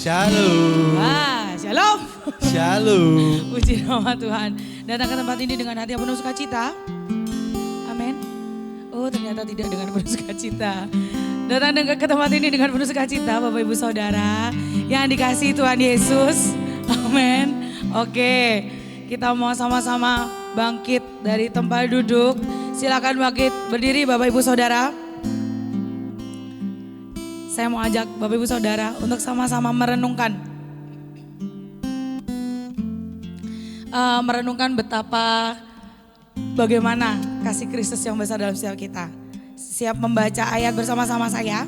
Shalom. Shalom. Shalom. Puji nama Tuhan. Datang ke tempat ini dengan hati yang penuh sukacita. Amin. Oh, ternyata tidak dengan penuh sukacita. Datang ke tempat ini dengan penuh sukacita, Bapak Ibu Saudara yang dikasihi Tuhan Yesus. Amin. Oke, kita mau sama-sama bangkit dari tempat duduk. Silakan bangkit berdiri Bapak Ibu Saudara. Saya mau ajak Bapak Ibu Saudara untuk sama-sama merenungkan betapa bagaimana kasih Kristus yang besar dalam setiap kita. Siap membaca ayat bersama-sama saya?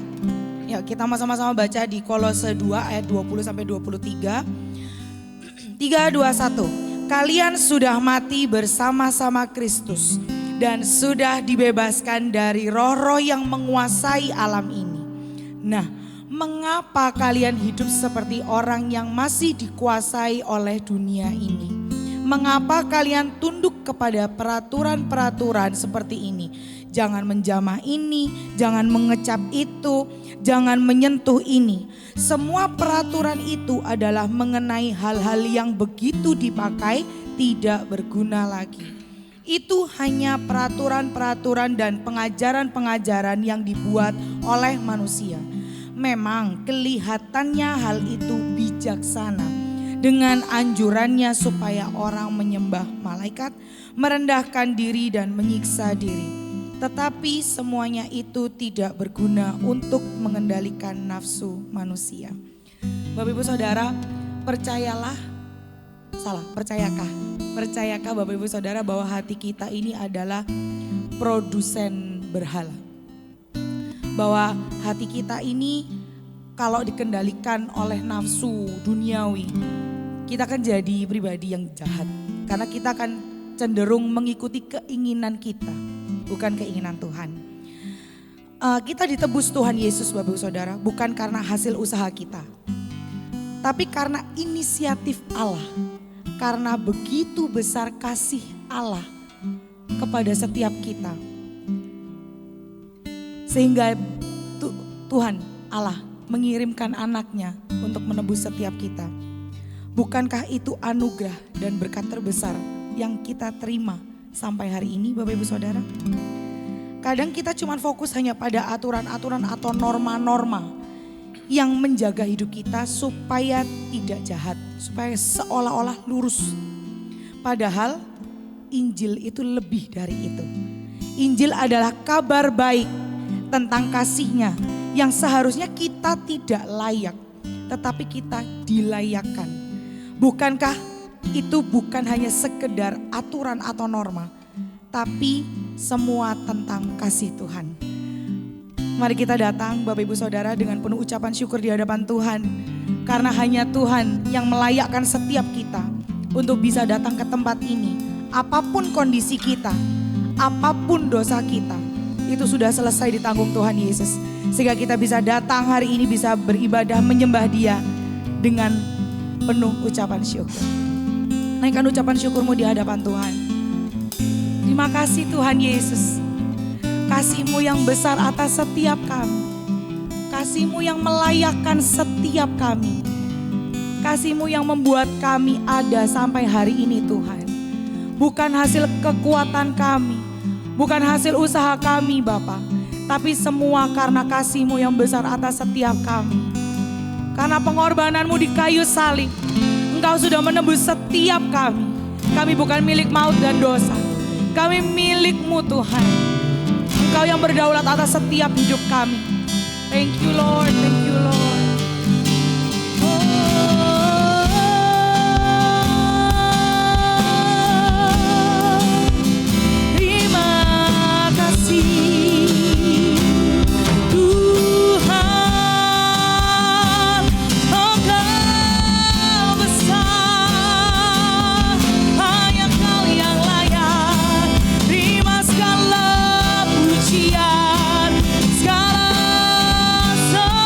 Yuk kita mau sama-sama baca di Kolose 2 ayat 20 sampai 23. 3, 2, 1. Kalian sudah mati bersama-sama Kristus dan sudah dibebaskan dari roh-roh yang menguasai alam ini. Nah, mengapa kalian hidup seperti orang yang masih dikuasai oleh dunia ini? Mengapa kalian tunduk kepada peraturan-peraturan seperti ini? Jangan menjamah ini, jangan mengecap itu, jangan menyentuh ini. Semua peraturan itu adalah mengenai hal-hal yang begitu dipakai tidak berguna lagi. Itu hanya peraturan-peraturan dan pengajaran-pengajaran yang dibuat oleh manusia. Memang kelihatannya hal itu bijaksana dengan anjurannya supaya orang menyembah malaikat, merendahkan diri dan menyiksa diri. Tetapi semuanya itu tidak berguna untuk mengendalikan nafsu manusia. Bapak Ibu Saudara, percayakah Bapak Ibu Saudara bahwa hati kita ini adalah produsen berhala? Bahwa hati kita ini kalau dikendalikan oleh nafsu duniawi, kita akan jadi pribadi yang jahat. Karena kita akan cenderung mengikuti keinginan kita, bukan keinginan Tuhan. Kita ditebus Tuhan Yesus Bapak Ibu Saudara, bukan karena hasil usaha kita. Tapi karena inisiatif Allah. Karena begitu besar kasih Allah kepada setiap kita. Sehingga Tuhan Allah mengirimkan anaknya untuk menebus setiap kita. Bukankah itu anugerah dan berkat terbesar yang kita terima sampai hari ini Bapak Ibu Saudara? Kadang kita cuma fokus hanya pada aturan-aturan atau norma-norma yang menjaga hidup kita supaya tidak jahat, supaya seolah-olah lurus. Padahal Injil itu lebih dari itu. Injil adalah kabar baik tentang kasih-Nya yang seharusnya kita tidak layak, tetapi kita dilayakkan. Bukankah itu bukan hanya sekedar aturan atau norma, tapi semua tentang kasih Tuhan. Mari kita datang Bapak Ibu Saudara dengan penuh ucapan syukur di hadapan Tuhan. Karena hanya Tuhan yang melayakkan setiap kita untuk bisa datang ke tempat ini. Apapun kondisi kita, apapun dosa kita, itu sudah selesai ditanggung Tuhan Yesus. Sehingga kita bisa datang hari ini, bisa beribadah menyembah Dia dengan penuh ucapan syukur. Naikkan ucapan syukurmu di hadapan Tuhan. Terima kasih Tuhan Yesus. Kasih-Mu yang besar atas setiap kami. Kasih-Mu yang melayakkan setiap kami. Kasih-Mu yang membuat kami ada sampai hari ini Tuhan. Bukan hasil kekuatan kami. Bukan hasil usaha kami Bapa, tapi semua karena kasih-Mu yang besar atas setiap kami. Karena pengorbanan-Mu di kayu salib, Engkau sudah menebus setiap kami. Kami bukan milik maut dan dosa. Kami milik-Mu Tuhan. Engkau yang berdaulat atas setiap hidup kami. Thank you Lord, thank you Lord. Segala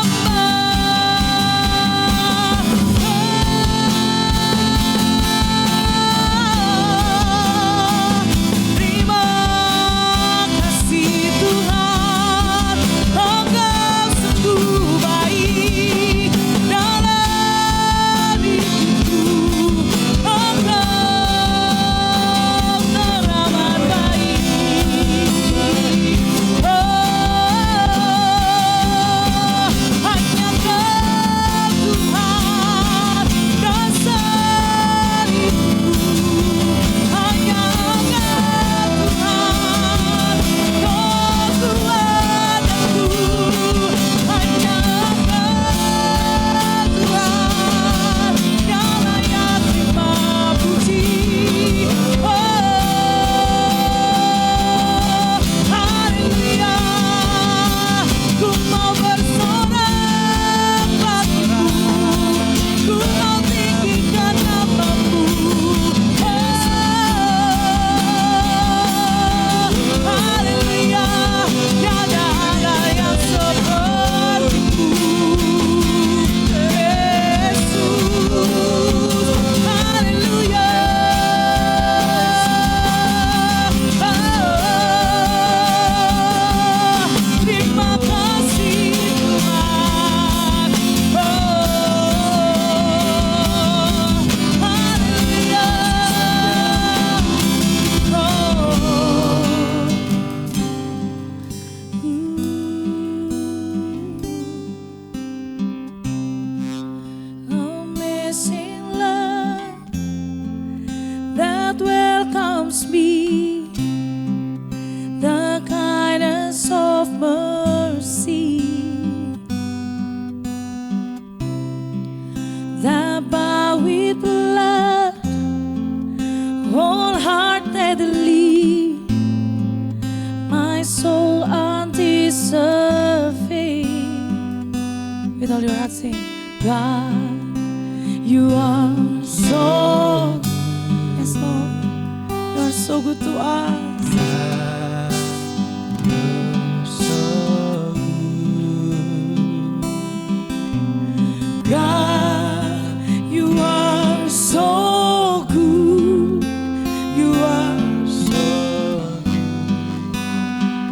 everlasting love that welcomes me, the kindness of mercy that bow with blood wholeheartedly, my soul undeserving. With all your heart sing, God, you are so, yes Lord, you are so good to us. God, you are so good. You are so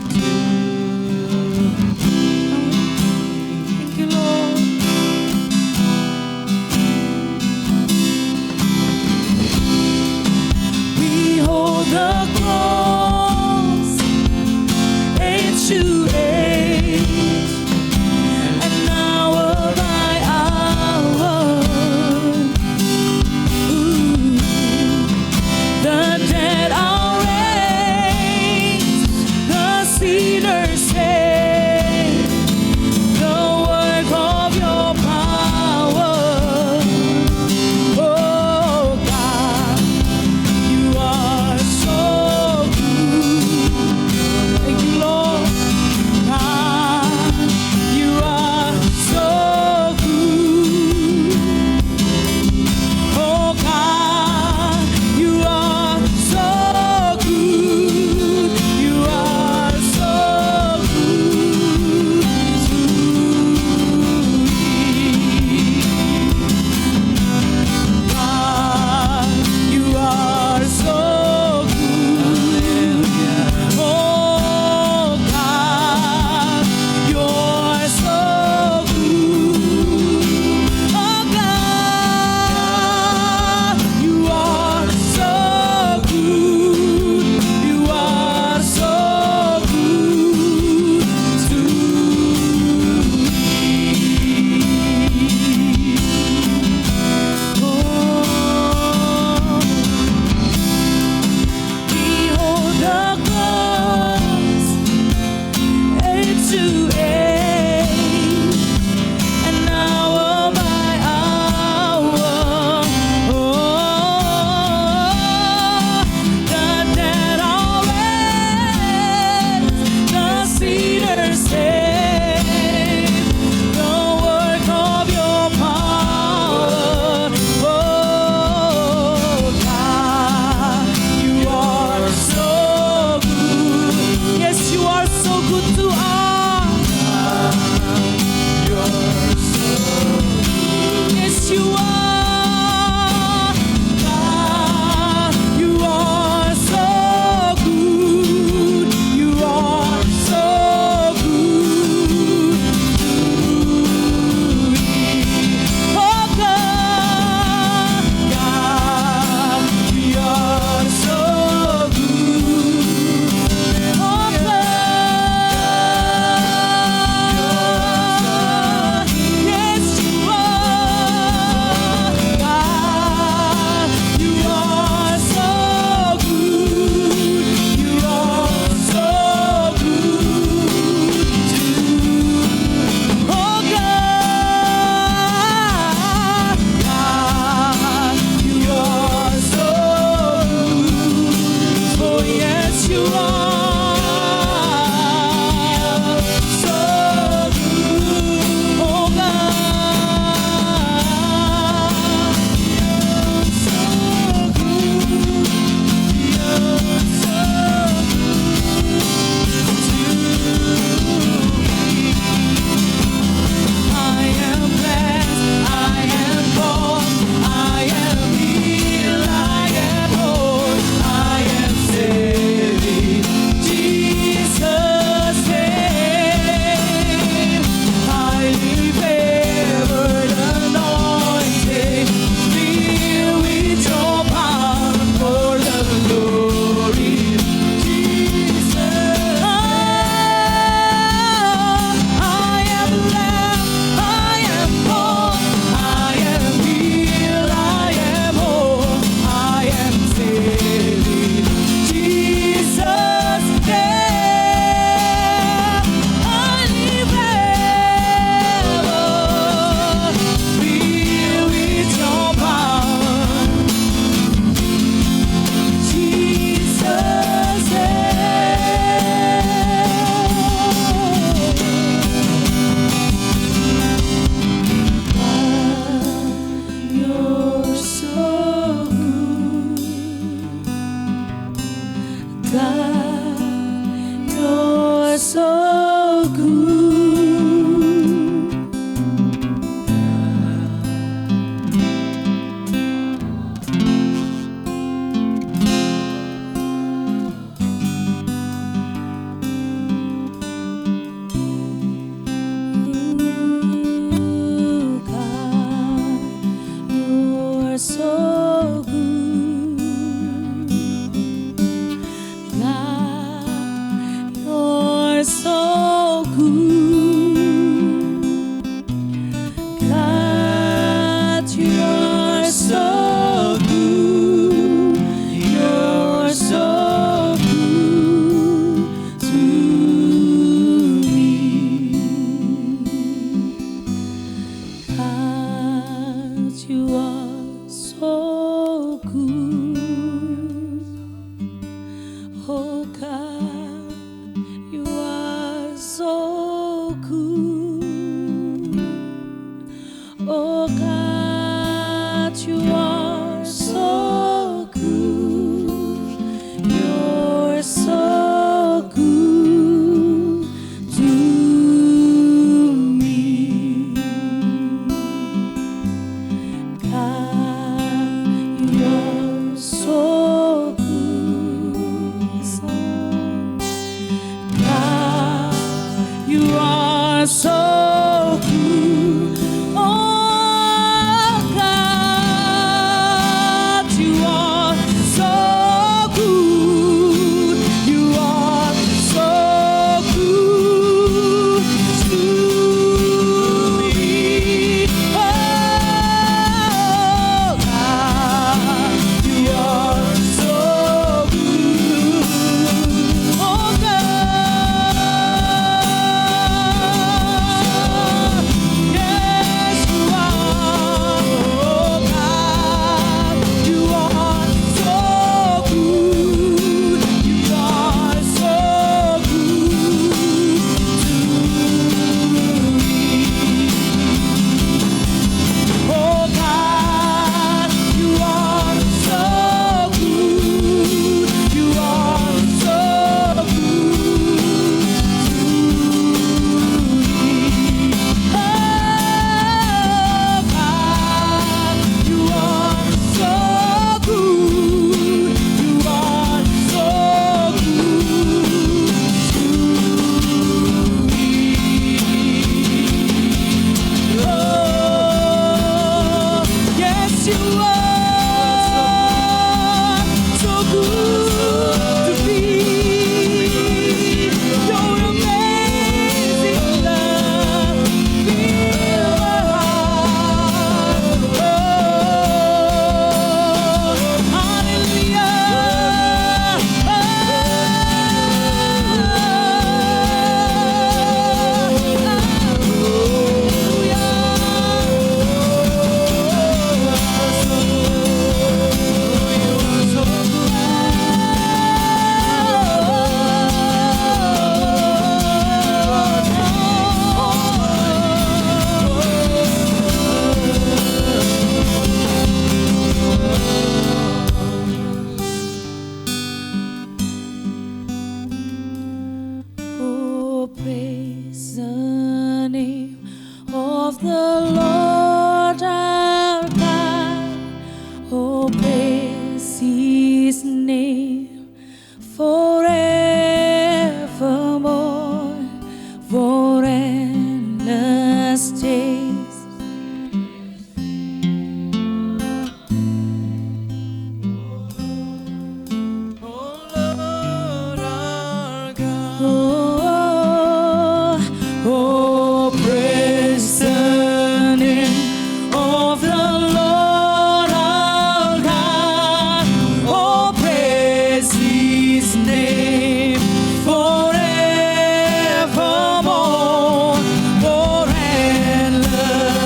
good. Thank you, Lord. We hold the cross age to age, and hour by hour. The dead are raised, the sinners saved, the work of your power. Oh God, you are so You are so good. Oh God, you are so good. Oh God, you are so good. You're so good to me. God, you're so good. God, you are so good. Oh God, you are so good. You are so good to me. Oh God, you are so good. Oh God, yes you are. Oh God, you are so good. You are so good to me. Oh God, you are so good. You are so good to me. Oh God, you are so good. You are so good to me. Oh, yes, you are so good to me. Your amazing love fills my heart. Oh, oh, praise the name of the Lord our God. Oh, praise His name forevermore, for endless days. Oh, praise the name of the Lord our God. Oh, praise His name forevermore, for endless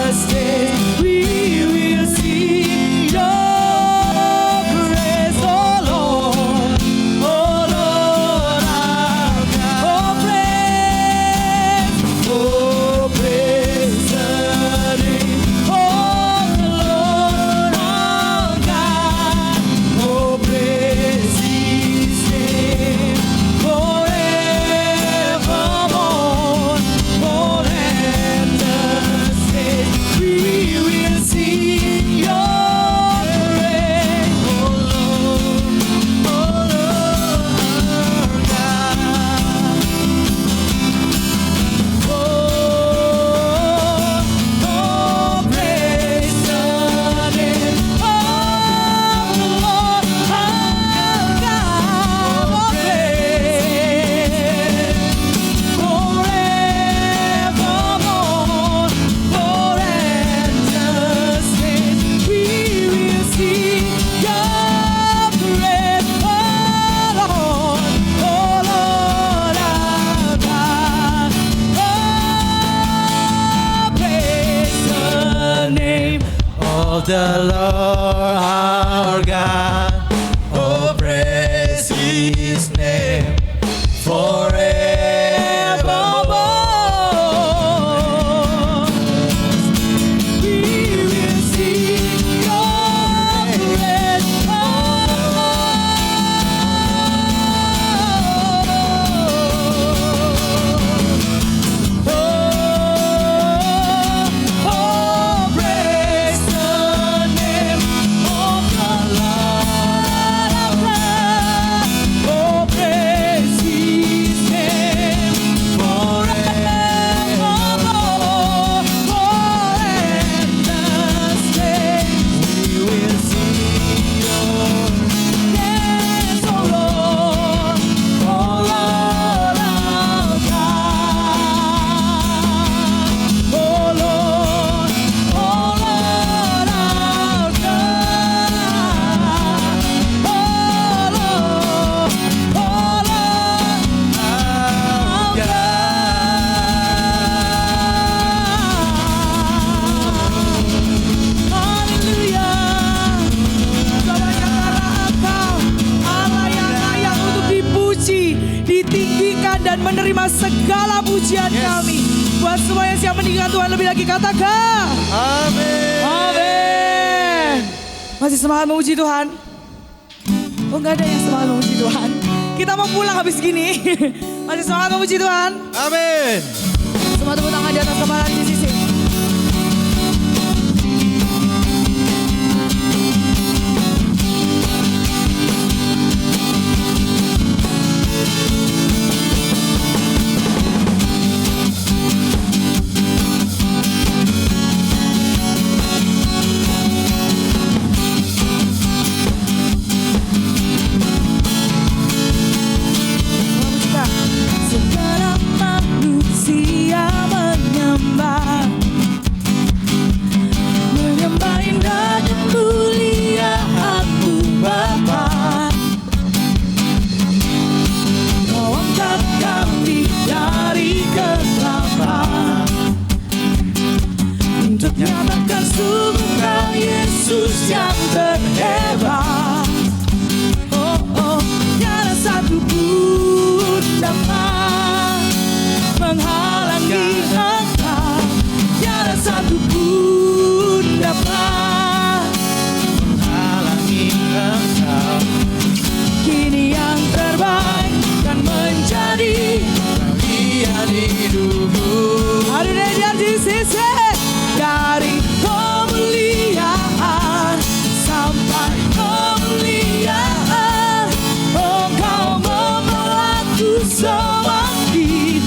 of the Lord our God. Oh, praise His name forevermore. We will sing your praise. Dan menerima segala pujian kami. Buat semua yang siap meninggikan Tuhan lebih lagi, katakan Amin. Amin. Masih semangat memuji Tuhan? Oh, nggak ada yang semangat memuji Tuhan. Kita mau pulang habis gini. Masih semangat memuji Tuhan? Amin. Semua tepuk tangan di atas kepala di sisi. Segala manusia menyembah indah dan muliaanmu Bapa. Kau angkat kami dari kegelapan untuk nyatakan sungguh Kau Yesus yang terhebat. Oh, oh, tiada satu pun dapat menghalangi Engkau, tiada satu pun dapat menghalangi Engkau. Kini yang terbaik kan menjadi bagian hidupku. Aduh, dia di sisi dari kemuliaan sampai kemuliaan. Oh, Kau membuatku semakin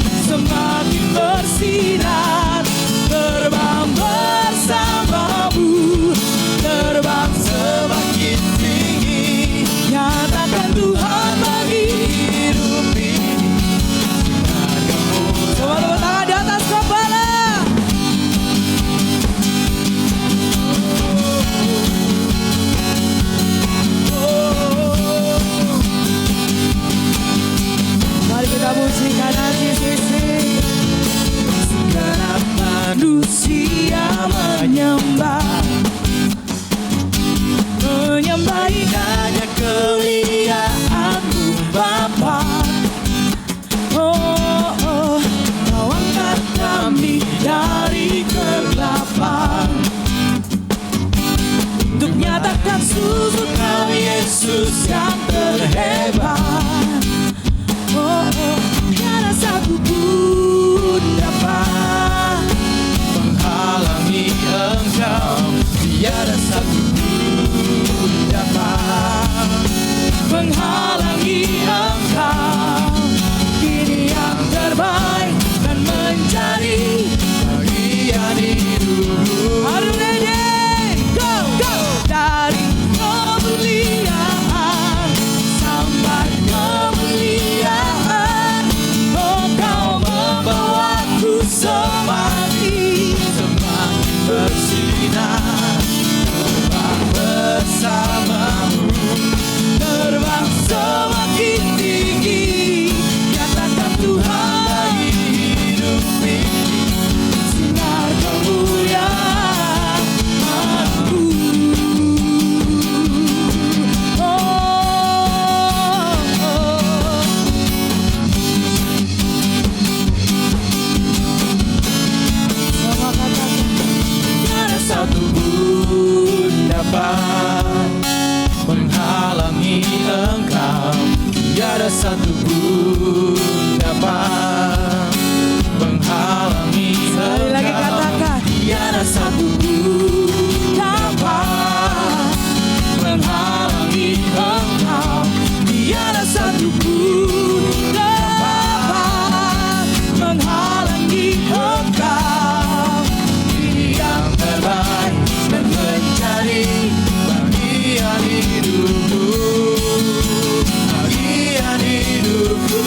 bersinar, terbang bersamamu, terbang Semakin tinggi nyatakan Tuhan bagi hidup ini. Coba tepuk tangan di atas kepala. Mari kita mujikan hati sisi. Segala manusia menyembah Hanya kemuliaan-Mu Bapa. Oh, oh, Kau angkat kami dari kegelapan untuk nyatakan sungguh Kau Yesus yang terhebat. Oh, oh, tiada satu pun dapat menghalangi Engkau. Tiada satu pun dapat menghalangi Engkau. Kini yang terbaik dan menjadi bagian hidupku. Aduh, go, go. Dari kemuliaan sampai kemuliaan. Oh, Kau membuatku semakin bersinar, satu pun dapat menghalangi Engkau. Tiada satu pun dapat menghalangi Engkau. Sekali lagi katakan, tiada satu pun dapat menghalangi Engkau. Tiada satu pun dapat menghalangi Engkau. Ini yang terbaik dan menjadi bagian hidupku, bagian hidupku.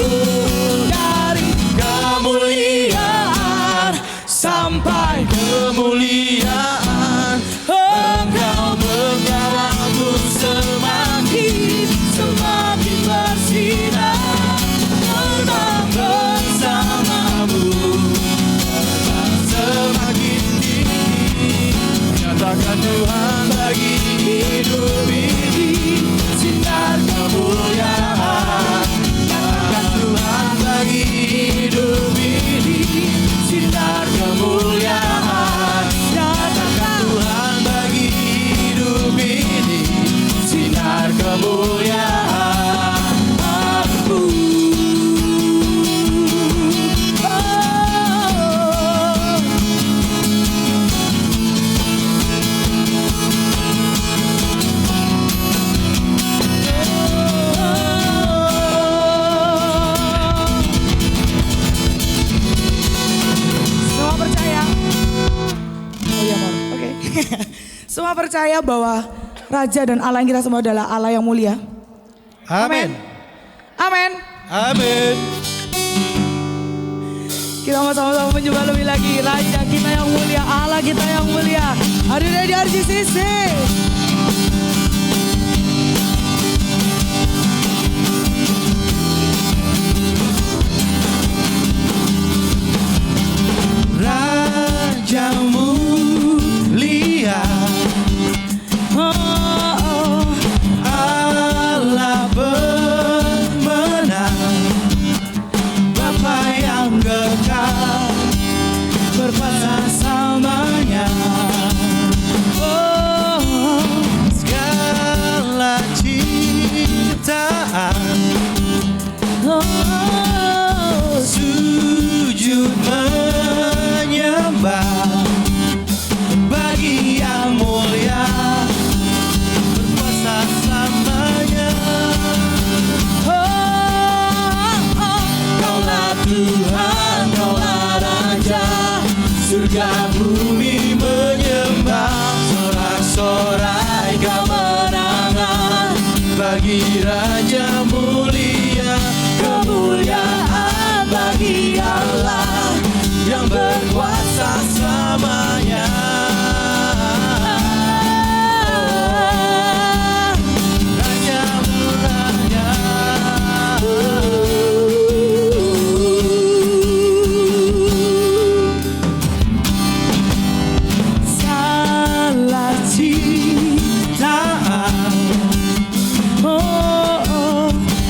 Dari kemuliaan sampai kemuliaan, Engkau membawaku semakin bersinar. Terbang bersamamu, terbang semakin tinggi. Nyatakan Tuhan bagi hidup ini sinar kemuliaan. Nyatakan Tuhan bagi hidup ini sinar kemuliaan. Nyatakan Tuhan bagi hidup ini sinar kemuliaan. Aku semua percaya? Oh ya, Mor. Oke. Semua percaya bahwa Raja dan Allah yang kita sembah adalah Allah yang mulia. Amin. Amin. Amin. Kita mau sama-sama menyembah lebih lagi Raja kita yang mulia, Allah kita yang mulia. Hadirnya di RGCC. Raja mulia, Allah pemenang, Bapa yang kekal, berkuasa selamanya. Segala ciptaan sujud menyembah bagi yang mulia, berkuasa selamanya. Kaulah Tuhan, kaulah Raja, surga bumi menyembah. Sorak-sorai kemenangan bagi Raja mulia, kemuliaan bagi Allah yang berkuasa selamanya. Raja mulanya, salah ciptaan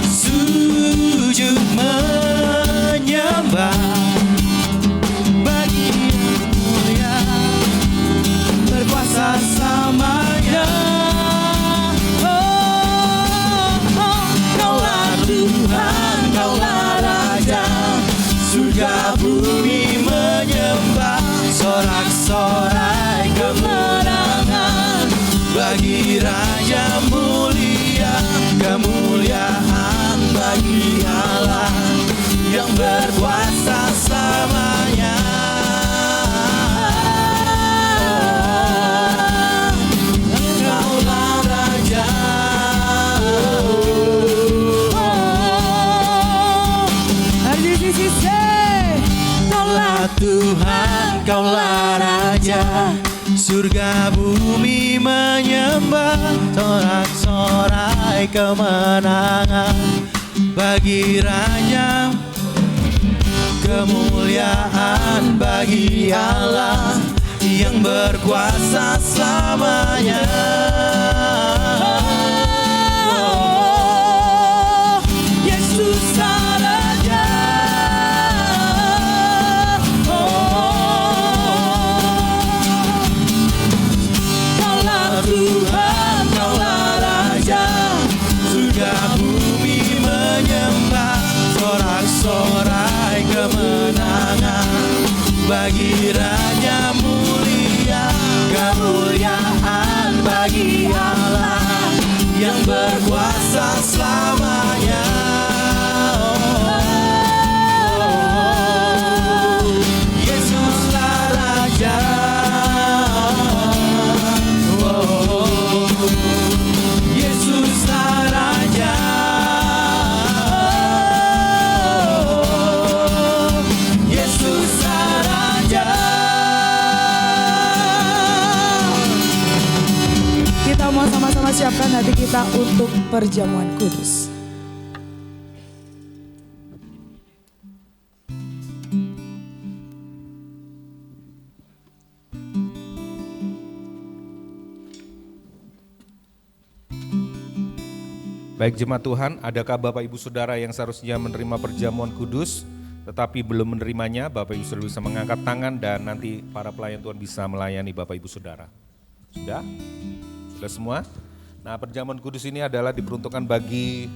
sujud menyembah bagi yang mulia, berkuasa selamanya. Kaulah Tuhan, kaulah Raja, surga bumi menyembah. Sorak-sorai kemenangan bagi Raja mulia, kemuliaan bagi Allah yang berkuasa selamanya. Engkaulah Raja, RGCC. kaulah Tuhan, kaulah Raja, surga bumi menyembah. Sorak-sorai kemenangan bagi Raja, kemuliaan bagi Allah yang berkuasa selamanya. Yesus Raja, bagi Raja mulia, kemuliaan bagi Allah yang berkuasa selamanya. Yesuslah Raja. Yesuslah Raja. Yesuslah Raja. Kita mau sama-sama siapkan hati kita untuk perjamuan kudus. Baik jemaat Tuhan, adakah Bapak Ibu Saudara yang seharusnya menerima perjamuan kudus tetapi belum menerimanya? Bapak Ibu Saudara bisa mengangkat tangan dan nanti para pelayan Tuhan bisa melayani Bapak Ibu Saudara. Sudah? Sudah semua? Nah, perjamuan kudus ini adalah diperuntukkan bagi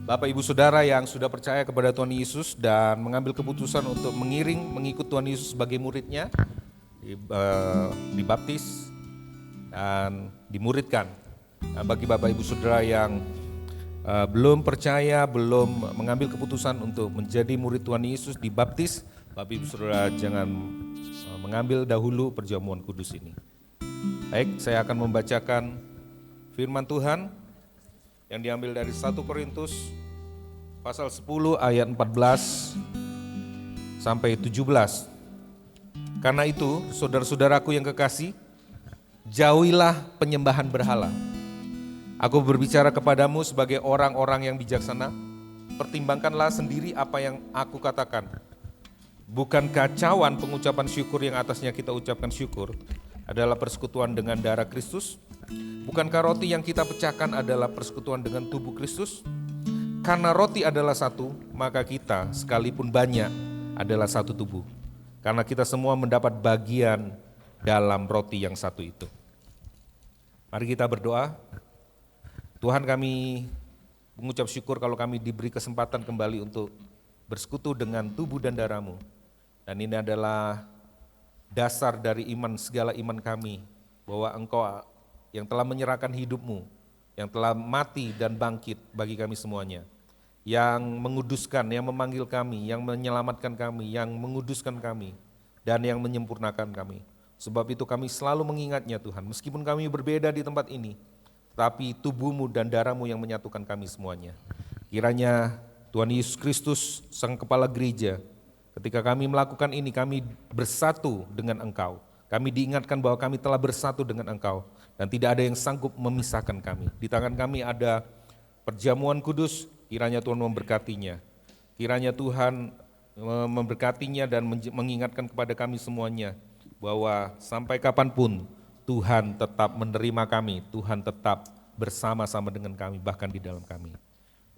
Bapak Ibu Saudara yang sudah percaya kepada Tuhan Yesus dan mengambil keputusan untuk mengikut Tuhan Yesus sebagai muridnya, dibaptis dan dimuridkan. Nah, bagi Bapak Ibu Saudara yang belum percaya, belum mengambil keputusan untuk menjadi murid Tuhan Yesus, dibaptis, Bapak Ibu Saudara jangan mengambil dahulu perjamuan kudus ini. Baik, saya akan membacakan firman Tuhan yang diambil dari 1 Korintus pasal 10 ayat 14 sampai 17. Karena itu, saudara-saudaraku yang kekasih, jauhilah penyembahan berhala. Aku berbicara kepadamu sebagai orang-orang yang bijaksana, pertimbangkanlah sendiri apa yang aku katakan. Bukankah cawan pengucapan syukur yang atasnya kita ucapkan syukur adalah persekutuan dengan darah Kristus? Bukankah roti yang kita pecahkan adalah persekutuan dengan tubuh Kristus? Karena roti adalah satu, maka kita sekalipun banyak adalah satu tubuh. Karena kita semua mendapat bagian dalam roti yang satu itu. Mari kita berdoa. Tuhan, kami mengucap syukur kalau kami diberi kesempatan kembali untuk bersekutu dengan tubuh dan darah-Mu. Dan ini adalah dasar dari iman, segala iman kami, bahwa Engkau yang telah menyerahkan hidup-Mu, yang telah mati dan bangkit bagi kami semuanya, yang menguduskan, yang memanggil kami, yang menyelamatkan kami, yang menguduskan kami, dan yang menyempurnakan kami. Sebab itu kami selalu mengingatnya Tuhan, meskipun kami berbeda di tempat ini, tapi tubuh-Mu dan darah-Mu yang menyatukan kami semuanya. Kiranya Tuhan Yesus Kristus, Sang Kepala Gereja, ketika kami melakukan ini, kami bersatu dengan Engkau. Kami diingatkan bahwa kami telah bersatu dengan Engkau, dan tidak ada yang sanggup memisahkan kami. Di tangan kami ada perjamuan kudus, kiranya Tuhan memberkatinya. Kiranya Tuhan memberkatinya dan mengingatkan kepada kami semuanya, bahwa sampai kapanpun Tuhan tetap menerima kami, Tuhan tetap bersama-sama dengan kami, bahkan di dalam kami.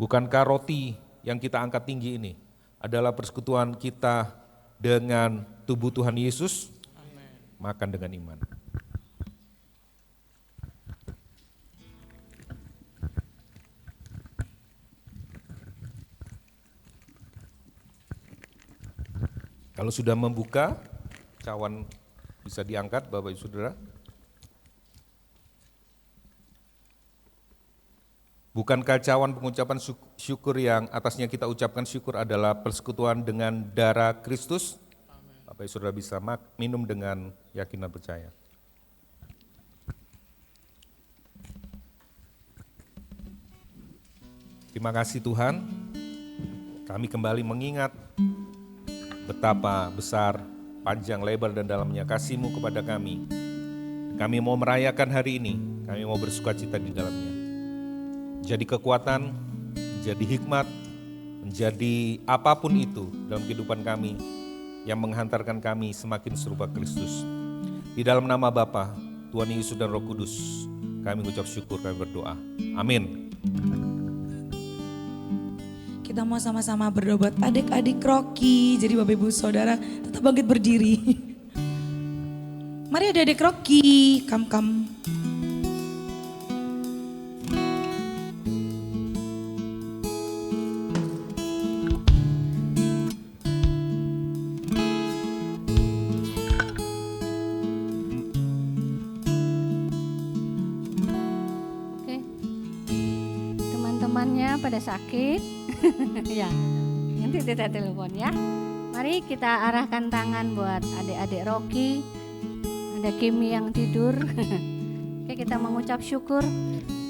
Bukankah roti yang kita angkat tinggi ini adalah persekutuan kita dengan tubuh Tuhan Yesus? Amen. Makan dengan iman. Kalau sudah membuka, cawan bisa diangkat Bapak Ibu Saudara. Bukankah cawan pengucapan syukur yang atasnya kita ucapkan syukur adalah persekutuan dengan darah Kristus? Amen. Bapak Ibu Saudara bisa minum dengan yakin dan percaya. Terima kasih Tuhan, kami kembali mengingat betapa besar, panjang, lebar dan dalamnya kasih-Mu kepada kami. Kami mau merayakan hari ini, kami mau bersukacita di dalamnya. Jadi kekuatan, menjadi hikmat, menjadi apapun itu dalam kehidupan kami yang menghantarkan kami semakin serupa Kristus. Di dalam nama Bapa, Tuhan Yesus dan Roh Kudus, kami mengucap syukur, kami berdoa. Amin. Kita mau sama-sama berdoa buat adik-adik Rocky. Jadi Bapak Ibu Saudara tetap bangkit berdiri. Mari adik-adik Rocky, come. temannya pada sakit. Ya, nanti kita telepon ya. Mari kita arahkan tangan buat adik-adik Rocky. Ada Kimi yang tidur. Oke, kita mengucap syukur.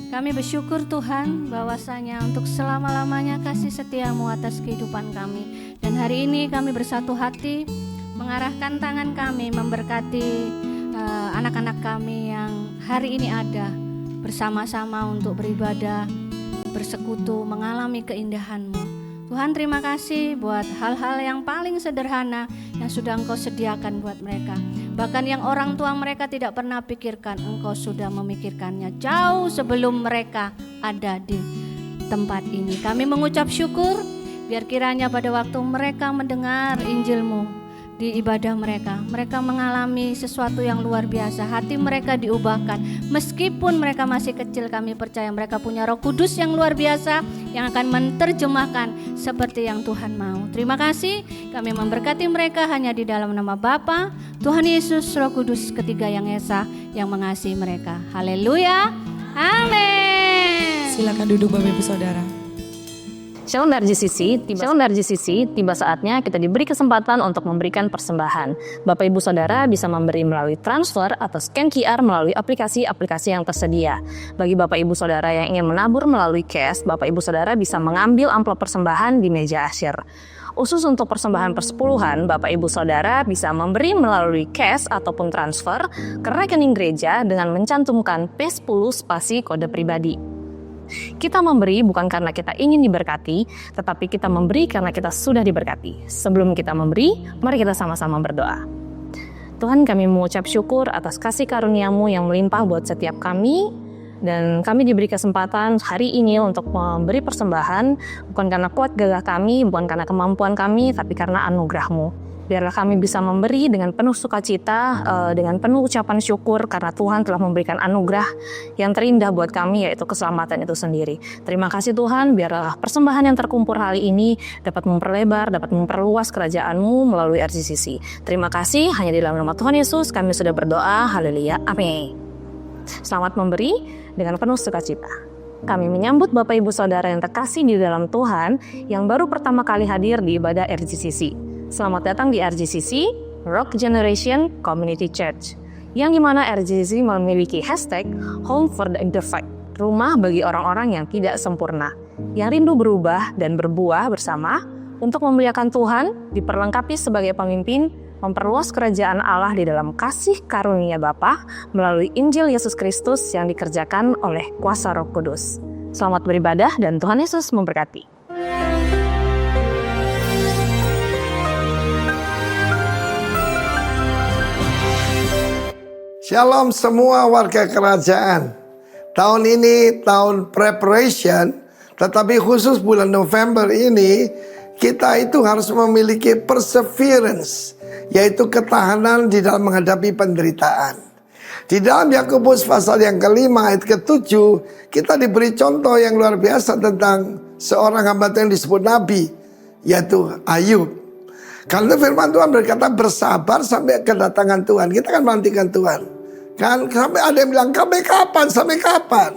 Kami bersyukur Tuhan bahwasanya untuk selama-lamanya kasih setiamu atas kehidupan kami. Dan hari ini kami bersatu hati mengarahkan tangan kami memberkati anak-anak kami yang hari ini ada bersama-sama untuk beribadah, bersekutu, mengalami keindahan-Mu. Tuhan, terima kasih buat hal-hal yang paling sederhana yang sudah Engkau sediakan buat mereka. Bahkan yang orang tua mereka tidak pernah pikirkan, Engkau sudah memikirkannya jauh sebelum mereka ada di tempat ini. Kami mengucap syukur, biar kiranya pada waktu mereka mendengar Injil-Mu di ibadah mereka mengalami sesuatu yang luar biasa. Hati mereka diubahkan. Meskipun mereka masih kecil, kami percaya mereka punya Roh Kudus yang luar biasa yang akan menerjemahkan seperti yang Tuhan mau. Terima kasih, kami memberkati mereka hanya di dalam nama Bapa, Tuhan Yesus, Roh Kudus ketiga yang esa yang mengasihi mereka. Haleluya, amin. Silakan duduk Bapak Ibu Saudara. Shalom RGCC, tiba saatnya kita diberi kesempatan untuk memberikan persembahan. Bapak Ibu Saudara bisa memberi melalui transfer atau scan QR melalui aplikasi-aplikasi yang tersedia. Bagi Bapak Ibu Saudara yang ingin menabur melalui cash, Bapak Ibu Saudara bisa mengambil amplop persembahan di meja asyir. Khusus untuk persembahan persepuluhan, Bapak Ibu Saudara bisa memberi melalui cash ataupun transfer ke rekening gereja dengan mencantumkan P10 spasi kode pribadi. Kita memberi bukan karena kita ingin diberkati, tetapi kita memberi karena kita sudah diberkati. Sebelum kita memberi, mari kita sama-sama berdoa. Tuhan, kami mengucap syukur atas kasih karunia-Mu yang melimpah buat setiap kami. Dan kami diberi kesempatan hari ini untuk memberi persembahan, bukan karena kuat gagah kami, bukan karena kemampuan kami, tapi karena anugerah-Mu. Biarlah kami bisa memberi dengan penuh sukacita, dengan penuh ucapan syukur karena Tuhan telah memberikan anugerah yang terindah buat kami, yaitu keselamatan itu sendiri. Terima kasih Tuhan, biarlah persembahan yang terkumpul hari ini dapat memperlebar, dapat memperluas kerajaan-Mu melalui RGCC. Terima kasih, hanya di dalam nama Tuhan Yesus kami sudah berdoa, haleluya, amin. Selamat memberi dengan penuh sukacita. Kami menyambut Bapak Ibu Saudara yang terkasih di dalam Tuhan yang baru pertama kali hadir di ibadah RGCC. Selamat datang di RGCC, Rock Generation Community Church, yang dimana RGCC memiliki hashtag Home for the Imperfect, rumah bagi orang-orang yang tidak sempurna, yang rindu berubah dan berbuah bersama untuk memuliakan Tuhan, diperlengkapi sebagai pemimpin, memperluas kerajaan Allah di dalam kasih karunia Bapa melalui Injil Yesus Kristus yang dikerjakan oleh kuasa Roh Kudus. Selamat beribadah dan Tuhan Yesus memberkati. Shalom semua warga kerajaan. Tahun ini tahun preparation, tetapi khusus bulan November ini kita itu harus memiliki perseverance, yaitu ketahanan di dalam menghadapi penderitaan. Di dalam Yakobus pasal yang kelima ayat ke-7, kita diberi contoh yang luar biasa tentang seorang hamba yang disebut Nabi, yaitu Ayub. Karena firman Tuhan berkata bersabar sampai kedatangan Tuhan. Kita kan menantikan Tuhan. Kan sampai ada yang bilang sampai kapan?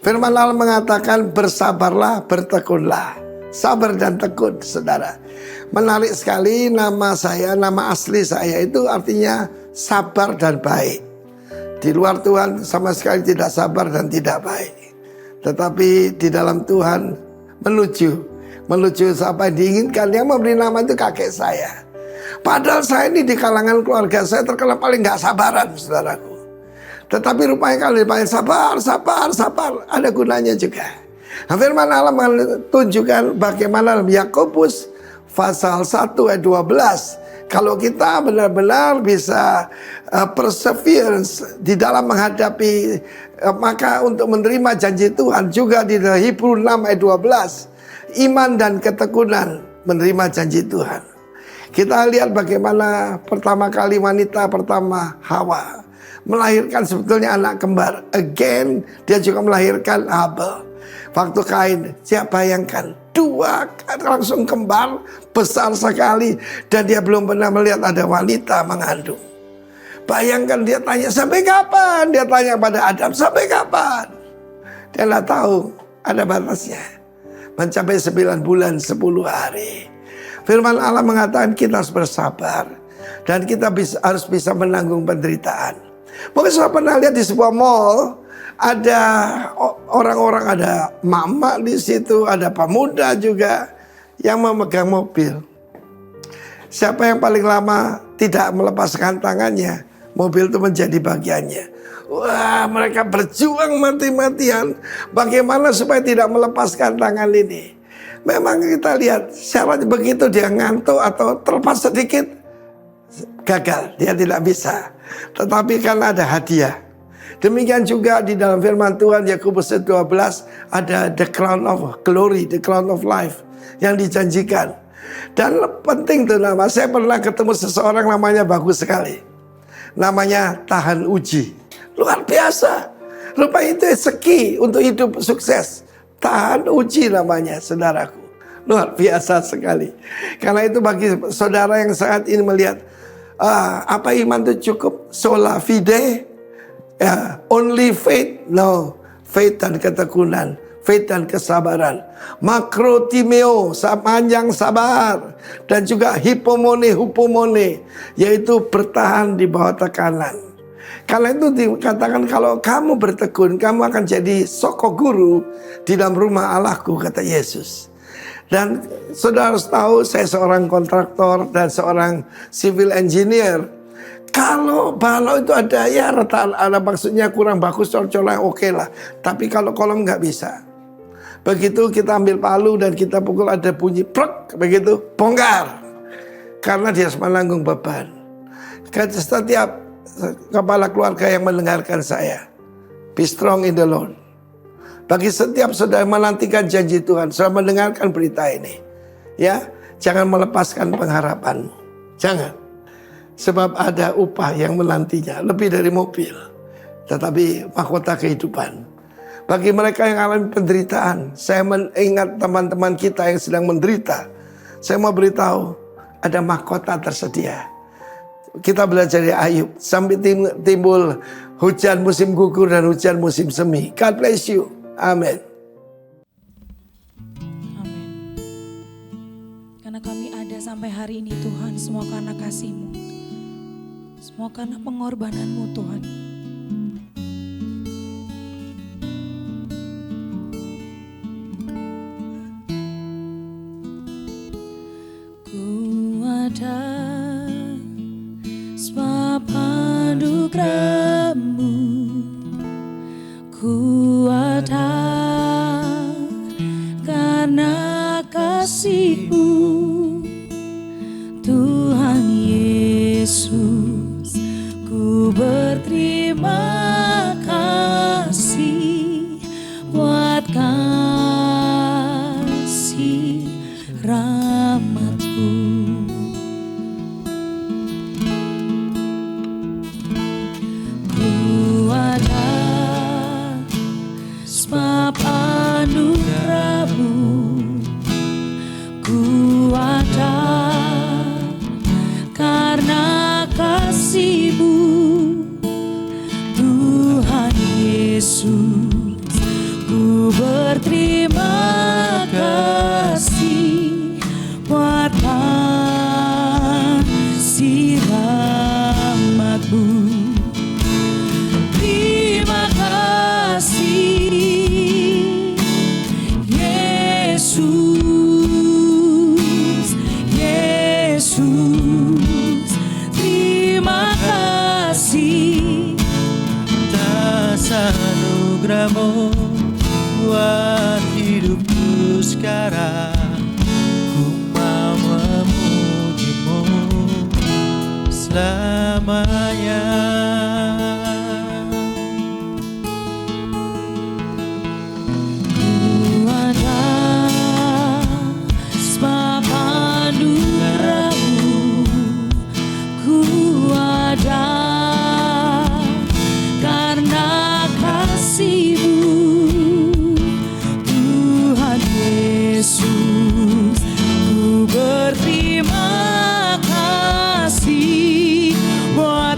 Firman Allah mengatakan bersabarlah, bertekunlah. Sabar dan tekun, saudara. Menarik sekali nama asli saya itu artinya sabar dan baik. Di luar Tuhan sama sekali tidak sabar dan tidak baik. Tetapi di dalam Tuhan menuju apa yang diinginkan. Yang memberi nama itu kakek saya. Padahal saya ini di kalangan keluarga saya terkenal paling gak sabaran, saudaraku. Tetapi rupanya kalau dipanggil sabar, ada gunanya juga. Firman Allah menunjukkan bagaimana dalam Yakobus pasal 1 ayat 12. Kalau kita benar-benar bisa perseverance di dalam menghadapi, maka untuk menerima janji Tuhan juga di Hebrew 6 ayat 12. Iman dan ketekunan menerima janji Tuhan. Kita lihat bagaimana pertama kali wanita pertama Hawa melahirkan sebetulnya anak kembar. Again dia juga melahirkan Abel. Waktu Kain, siapa bayangkan 2 langsung kembar besar sekali dan dia belum pernah melihat ada wanita mengandung. Bayangkan dia tanya sampai kapan? Dia tanya pada Adam sampai kapan? Dia tidak tahu ada batasnya. mencapai 9 bulan 10 hari. Firman Allah mengatakan kita harus bersabar dan kita harus bisa menanggung penderitaan. Mungkin saudara pernah lihat di sebuah mall ada orang-orang, ada mama di situ, ada pemuda juga yang memegang mobil. Siapa yang paling lama tidak melepaskan tangannya, mobil itu menjadi bagiannya. Wah, mereka berjuang mati-matian bagaimana supaya tidak melepaskan tangan ini. Memang kita lihat syaratnya begitu dia ngantuk atau terlepas sedikit, gagal, dia tidak bisa. Tetapi kan ada hadiah. Demikian juga di dalam firman Tuhan Yakobus 12 ada the crown of glory, the crown of life yang dijanjikan. Dan penting tuh nama, saya pernah ketemu seseorang namanya bagus sekali. Namanya tahan uji. Luar biasa. Lupa itu seki untuk hidup sukses. Tahan uji namanya, saudaraku. Luar biasa sekali. Karena itu bagi saudara yang saat ini melihat apa iman itu cukup sola fide, ya, only faith, no, faith dan ketekunan, faith dan kesabaran, makrotimeo, panjang sabar, dan juga hupomone, yaitu bertahan di bawah tekanan. Karena itu dikatakan kalau kamu bertekun, kamu akan jadi soko guru di dalam rumah Allahku, kata Yesus. Dan saudara harus tahu, saya seorang kontraktor dan seorang civil engineer. Kalau balau itu ada ya retak, ada maksudnya kurang bagus, col-colan oke lah. Tapi kalau kolom nggak bisa. Begitu kita ambil palu dan kita pukul ada bunyi plek, begitu bongkar. Karena dia harus menanggung beban. Setiap kepala keluarga yang mendengarkan saya, be strong in the Lord. Bagi setiap saudara menantikan janji Tuhan, saudara mendengarkan berita ini, ya, jangan melepaskan pengharapanmu, jangan. Sebab ada upah yang menantinya, lebih dari mobil, tetapi mahkota kehidupan. Bagi mereka yang alami penderitaan, saya mengingat teman-teman kita yang sedang menderita. Saya mau beritahu, ada mahkota tersedia. Kita belajar dari Ayub, sampai timbul hujan musim gugur dan hujan musim semi. God bless you. Amin. Amin. Karena kami ada sampai hari ini Tuhan, semua karena kasih-Mu. Semua karena pengorbanan-Mu Tuhan. Ku ada sebab anugerah-Mu. Ku ada karena kasih-Mu, Tuhan Yesus. Ku berterima kasih buat kasih rahmat-Mu. Ku ada sebab anugerah-Mu. Ku ada karena kasih-Mu, Tuhan Yesus. Ku berterima kasih buat kasih rahmat-Mu. Terima kasih Yesus, Yesus. Terima kasih atas anugerah-Mu buat hidupku sekarang. Ku mau memuji-Mu selamanya. ku ada sebab anugerah-Mu. Ku ada karena kasih-Mu, Tuhan Yesus. Ku berterima kasih buat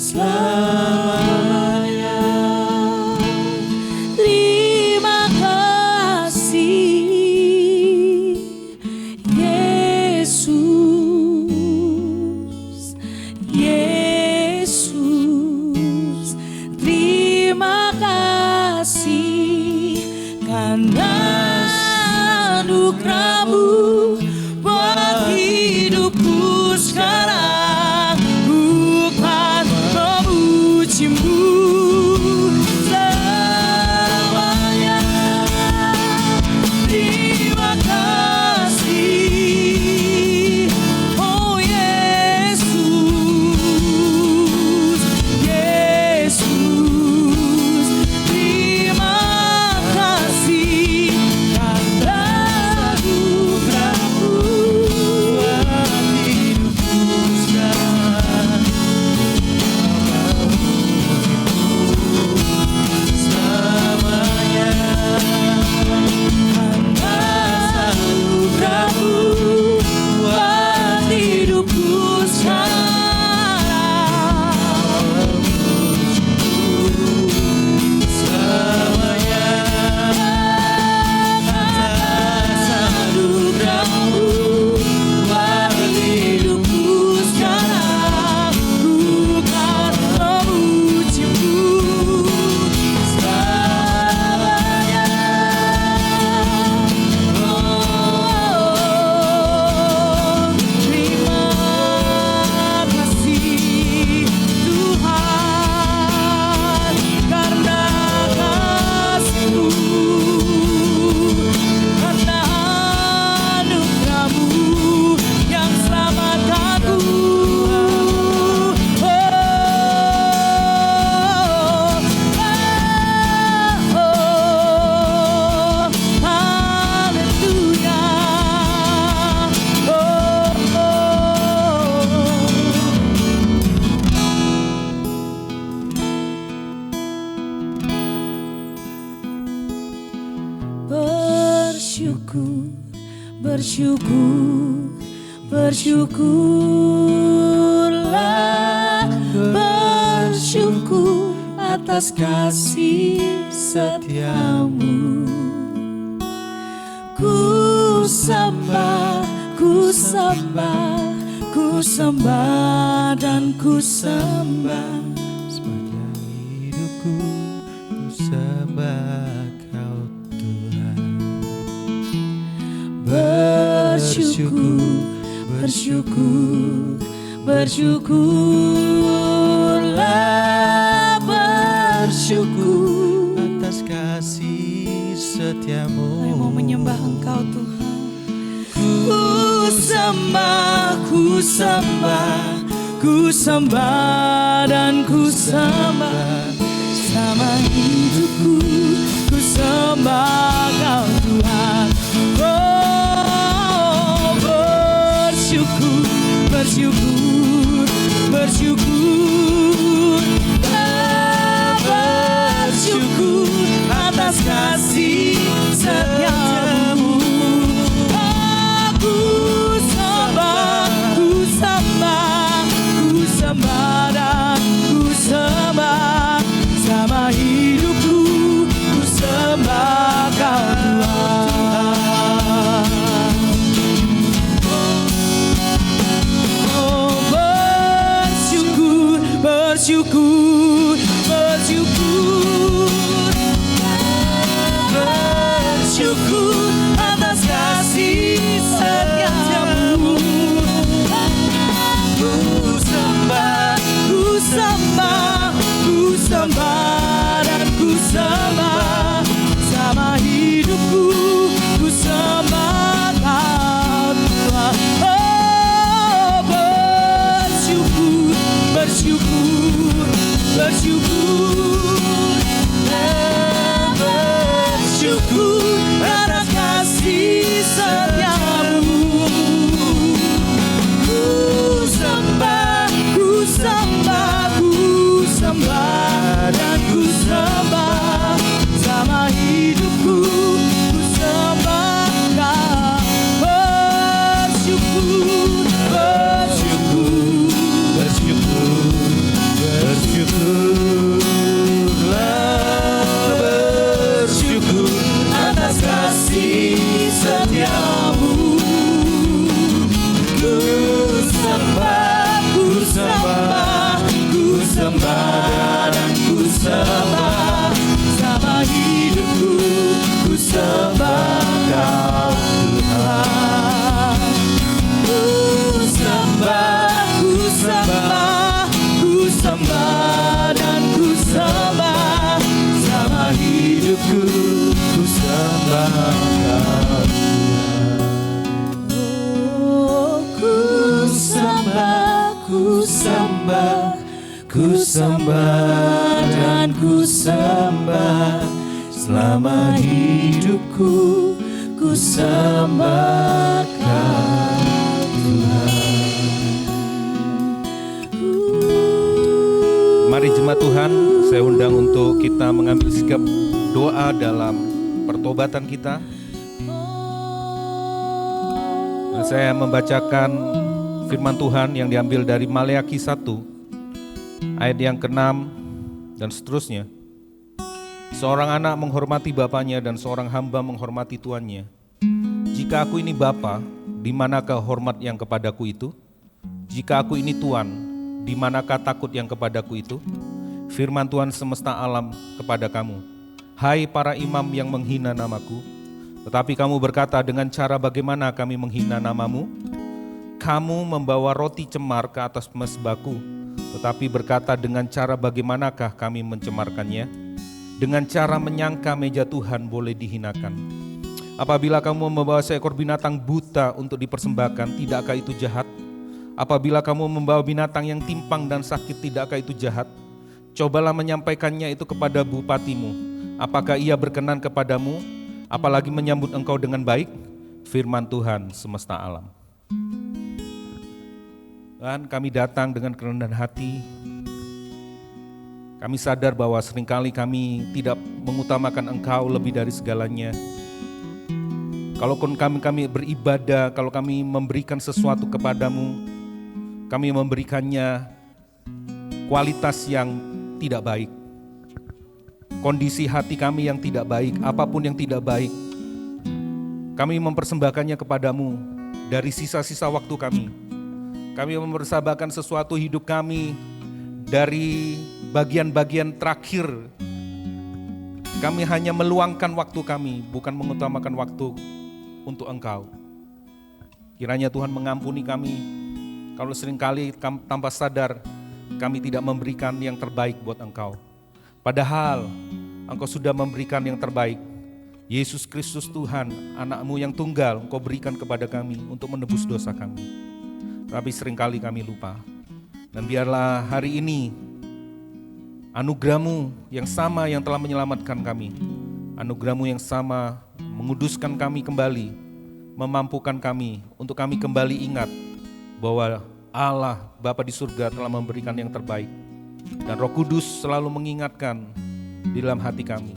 selamanya. Terima kasih Yesus, Yesus. Terima kasih karena anugerah-Mu buat hidupku sekarang. Bukan memuji-Mu selamanya. Terima kasih, oh Yesus, Yesus. Terima kasih karena anugerah-Mu buat hidupku sekarang. Selamanya. Karena anugerah-Mu buat hidupku sekarang. Selamanya. Atas anugerah-Mu buat hidupku sekarang. Bukan memuji-Mu selamanya. Terima kasih Tuhan karena kasih-Mu, karena anugerah-Mu yang selamatkan ku. Haleluya. Bersyukur, bersyukur, bersyukurlah, bersyukur atas kasih setia-Mu. Ku sembah, ku sembah, ku sembah dan ku sembah. Sepanjang hidupku ku sembah Kau Tuhan. Bersyukur, bersyukur, bersyukurlah, bersyukur. Atas kasih setiamu. Kami mau menyembah Engkau Tuhan. Ku sembah, ku sembah, ku sembah dan ku sembah. Sama hidupku ku sembah Kau Tuhan. Oh, bersyukur, bersyukur, bersyukur, bersyukur atas kasih setia-Mu. Aku sembah, ku sembah, ku sembah dan ku sembah. Sama hidupku ku sembah Kau Tuhan. Oh, bersyukur, bersyukur, bersyukur, bersyukur atas kasih setia-Mu. Ku sembah, ku sembah, ku sembah dan ku sembah. Sama hidupku ku sembah Kau Tuhan. Oh, bersyukur, bersyukur, Ku sembah dan ku sembah selama hidupku, ku sembah Kau Tuhan. Mari jemaat Tuhan, saya undang untuk kita mengambil sikap doa dalam pertobatan kita. Dan saya membacakan firman Tuhan yang diambil dari Maleakhi 1 ayat yang ke-6 dan seterusnya. Seorang anak menghormati bapaknya dan seorang hamba menghormati tuannya. Jika aku ini bapa, di manakah hormat yang kepadaku itu? Jika aku ini tuan, di manakah takut yang kepadaku itu? Firman Tuhan semesta alam kepada kamu, hai para imam yang menghina namaku, tetapi kamu berkata, dengan cara bagaimana kami menghina namamu? Kamu membawa roti cemar ke atas mezbahku, tetapi berkata, dengan cara bagaimanakah kami mencemarkannya? Dengan cara menyangka meja Tuhan boleh dihinakan. Apabila kamu membawa seekor binatang buta untuk dipersembahkan, tidakkah itu jahat? Apabila kamu membawa binatang yang timpang dan sakit, tidakkah itu jahat? Cobalah menyampaikannya itu kepada bupatimu. Apakah ia berkenan kepadamu, apalagi menyambut engkau dengan baik? Firman Tuhan semesta alam. Dan kami datang dengan kerendahan hati. Kami sadar bahwa seringkali kami tidak mengutamakan engkau lebih dari segalanya. Kalaupun kami beribadah, kalau kami memberikan sesuatu kepadamu, kami memberikannya kualitas yang tidak baik, kondisi hati kami yang tidak baik, apapun yang tidak baik, kami mempersembahkannya kepadamu dari sisa-sisa waktu kami. Kami mempersembahkan sesuatu hidup kami dari bagian-bagian terakhir. Kami hanya meluangkan waktu kami, bukan mengutamakan waktu untuk engkau. Kiranya Tuhan mengampuni kami kalau seringkali tanpa sadar kami tidak memberikan yang terbaik buat engkau. Padahal engkau sudah memberikan yang terbaik. Yesus Kristus Tuhan, anakmu yang tunggal, engkau berikan kepada kami untuk menebus dosa kami. Tapi seringkali kami lupa. Dan biarlah hari ini anugerah-Mu yang sama yang telah menyelamatkan kami, anugerah-Mu yang sama menguduskan kami kembali, memampukan kami untuk kami kembali ingat bahwa Allah Bapa di surga telah memberikan yang terbaik, dan Roh Kudus selalu mengingatkan di dalam hati kami.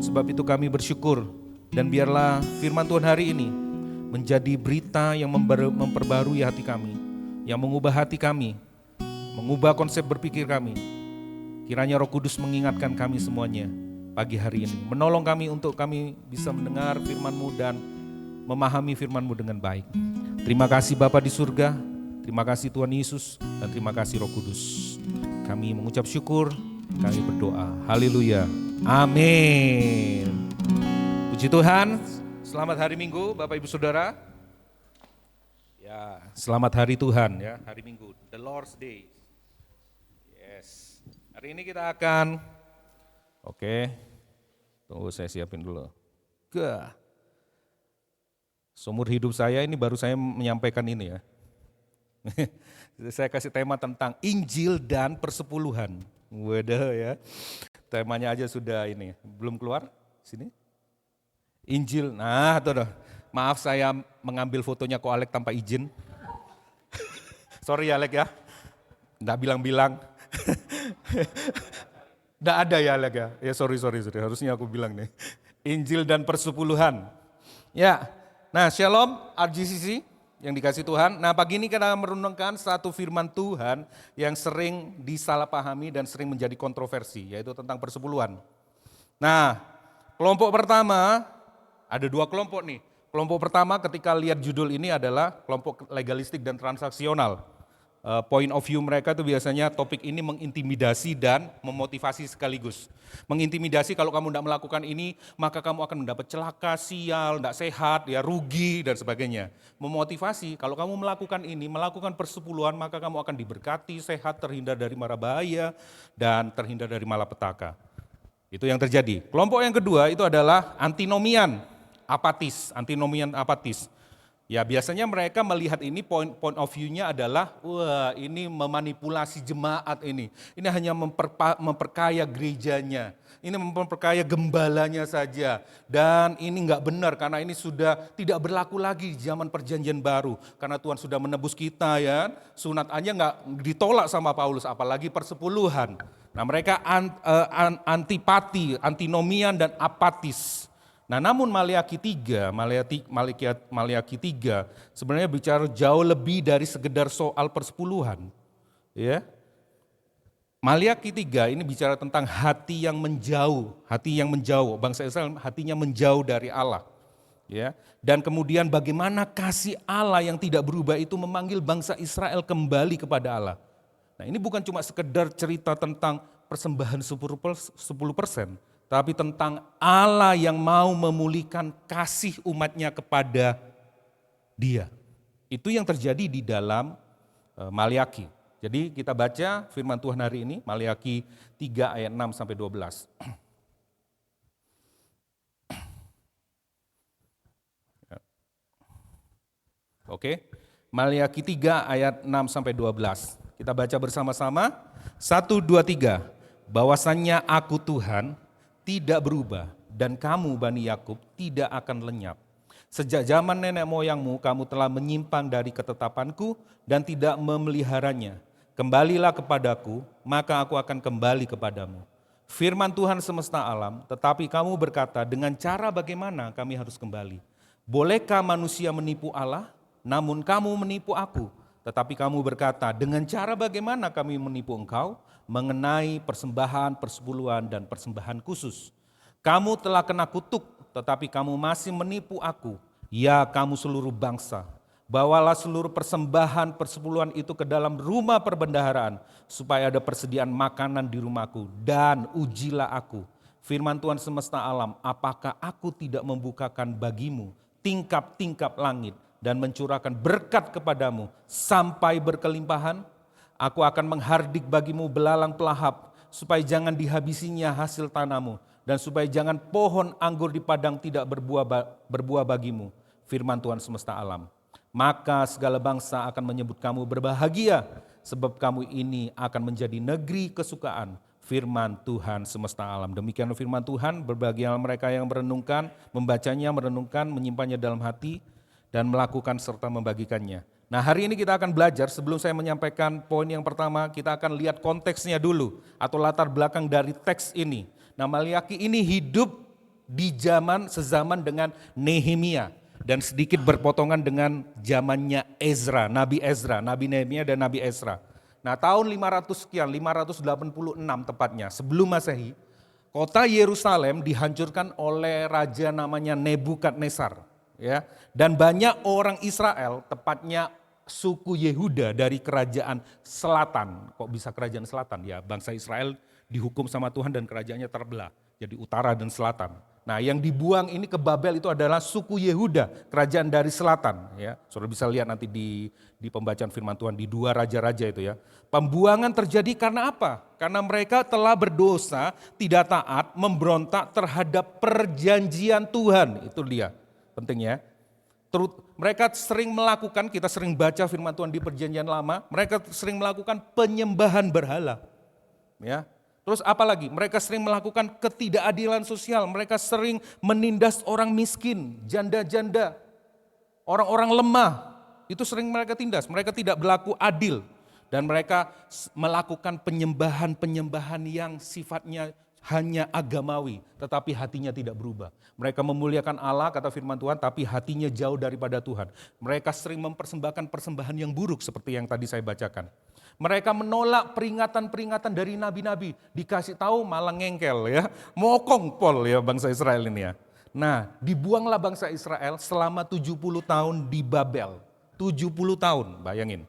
Sebab itu kami bersyukur, dan biarlah firman Tuhan hari ini menjadi berita yang memperbarui hati kami, yang mengubah hati kami, mengubah konsep berpikir kami. Kiranya Roh Kudus mengingatkan kami semuanya pagi hari ini, menolong kami untuk kami bisa mendengar firman-Mu dan memahami firman-Mu dengan baik. Terima kasih Bapa di surga, terima kasih Tuhan Yesus, dan terima kasih Roh Kudus. Kami mengucap syukur, kami berdoa. Haleluya. Amin. Puji Tuhan. Selamat hari Minggu Bapak Ibu Saudara. Ya, selamat hari Tuhan ya, hari Minggu, the Lord's Day. Yes. Hari ini kita akan tunggu saya siapin dulu. Seumur hidup saya ini baru saya menyampaikan ini ya. Saya kasih tema tentang Injil dan persepuluhan. Waduh ya. Temanya aja sudah ini, belum keluar sini. Injil. Nah, tuh dah. Maaf saya mengambil fotonya Ko Alek tanpa izin. Sorry Alek ya. Enggak bilang-bilang. Enggak ada ya Alek ya. Ya sorry. Harusnya aku bilang nih. Injil dan persepuluhan. Ya. Nah, Shalom RGCC yang dikasih Tuhan. Nah, pagi ini kita merenungkan satu firman Tuhan yang sering disalahpahami dan sering menjadi kontroversi, yaitu tentang persepuluhan. Nah, kelompok pertama, ada dua kelompok nih. Kelompok pertama ketika lihat judul ini adalah kelompok legalistik dan transaksional. Point of view mereka itu biasanya topik ini mengintimidasi dan memotivasi sekaligus. Mengintimidasi, kalau kamu tidak melakukan ini, maka kamu akan mendapat celaka, sial, tidak sehat, ya rugi dan sebagainya. Memotivasi, kalau kamu melakukan ini, melakukan persepuluhan, maka kamu akan diberkati, sehat, terhindar dari mara bahaya, dan terhindar dari malapetaka. Itu yang terjadi. Kelompok yang kedua itu adalah antinomian apatis. Ya biasanya mereka melihat ini point of view-nya adalah, wah ini memanipulasi jemaat ini. Ini hanya memperkaya gerejanya, ini memperkaya gembalanya saja. Dan ini enggak benar karena ini sudah tidak berlaku lagi di zaman perjanjian baru. Karena Tuhan sudah menebus kita ya, sunat aja enggak ditolak sama Paulus, apalagi persepuluhan. Nah mereka antipati, antinomian dan apatis. Nah namun Maleakhi 3 sebenarnya bicara jauh lebih dari sekedar soal persepuluhan. Ya. Maleakhi 3 ini bicara tentang hati yang menjauh, bangsa Israel hatinya menjauh dari Allah. Ya. Dan kemudian bagaimana kasih Allah yang tidak berubah itu memanggil bangsa Israel kembali kepada Allah. Nah ini bukan cuma sekedar cerita tentang persembahan 10%, tapi tentang Allah yang mau memulihkan kasih umatnya kepada Dia. Itu yang terjadi di dalam Maleakhi. Jadi kita baca firman Tuhan hari ini, Maleakhi 3 ayat 6 sampai 12. Oke, Maleakhi 3 ayat 6 sampai 12. Kita baca bersama-sama. 1, 2, 3. Bahwasannya aku Tuhan tidak berubah, dan kamu Bani Yakub tidak akan lenyap. Sejak zaman nenek moyangmu kamu telah menyimpang dari ketetapanku dan tidak memeliharanya. Kembalilah kepadaku, maka aku akan kembali kepadamu. Firman Tuhan semesta alam, tetapi kamu berkata, dengan cara bagaimana kami harus kembali? Bolehkah manusia menipu Allah? Namun kamu menipu aku. Tetapi kamu berkata, dengan cara bagaimana kami menipu engkau? Mengenai persembahan, persepuluhan, dan persembahan khusus. Kamu telah kena kutuk, tetapi kamu masih menipu aku. Ya kamu seluruh bangsa, bawalah seluruh persembahan, persepuluhan itu ke dalam rumah perbendaharaan, supaya ada persediaan makanan di rumahku, dan ujilah aku. Firman Tuhan semesta alam, apakah aku tidak membukakan bagimu tingkap-tingkap langit, dan mencurahkan berkat kepadamu sampai berkelimpahan? Aku akan menghardik bagimu belalang pelahap, supaya jangan dihabisinya hasil tanahmu, dan supaya jangan pohon anggur di padang tidak berbuah bagimu. Firman Tuhan semesta alam. Maka segala bangsa akan menyebut kamu berbahagia, sebab kamu ini akan menjadi negeri kesukaan. Firman Tuhan semesta alam. Demikian firman Tuhan, berbahagialah mereka yang merenungkan, membacanya, merenungkan, menyimpannya dalam hati, dan melakukan serta membagikannya. Nah hari ini kita akan belajar, sebelum saya menyampaikan poin yang pertama, kita akan lihat konteksnya dulu, atau latar belakang dari teks ini. Nah Maleakhi ini hidup di sezaman dengan Nehemia, dan sedikit berpotongan dengan zamannya Ezra, Nabi Nehemia dan Nabi Ezra. Nah tahun 500 sekian, 586 tepatnya, sebelum Masehi, kota Yerusalem dihancurkan oleh raja namanya Nebukadnezar. Ya, dan banyak orang Israel, tepatnya suku Yehuda dari kerajaan selatan. Kok bisa kerajaan selatan? Ya, bangsa Israel dihukum sama Tuhan dan kerajaannya terbelah, jadi utara dan selatan. Nah, yang dibuang ini ke Babel itu adalah suku Yehuda, kerajaan dari selatan. Ya, saudara bisa lihat nanti di pembacaan firman Tuhan di 2 raja-raja itu ya. Pembuangan terjadi karena apa? Karena mereka telah berdosa, tidak taat, memberontak terhadap perjanjian Tuhan. Itu dia. Penting ya. Mereka sering melakukan, kita sering baca firman Tuhan di perjanjian lama, mereka sering melakukan penyembahan berhala. Ya. Terus apa lagi? Mereka sering melakukan ketidakadilan sosial, mereka sering menindas orang miskin, janda-janda, orang-orang lemah. Itu sering mereka tindas, mereka tidak berlaku adil. Dan mereka melakukan penyembahan-penyembahan yang sifatnya hanya agamawi, tetapi hatinya tidak berubah. Mereka memuliakan Allah, kata firman Tuhan, tapi hatinya jauh daripada Tuhan. Mereka sering mempersembahkan persembahan yang buruk seperti yang tadi saya bacakan. Mereka menolak peringatan-peringatan dari nabi-nabi, dikasih tahu malah ngengkel ya, mokong pol ya bangsa Israel ini ya. Nah, dibuanglah bangsa Israel selama 70 tahun di Babel. 70 tahun, bayangin.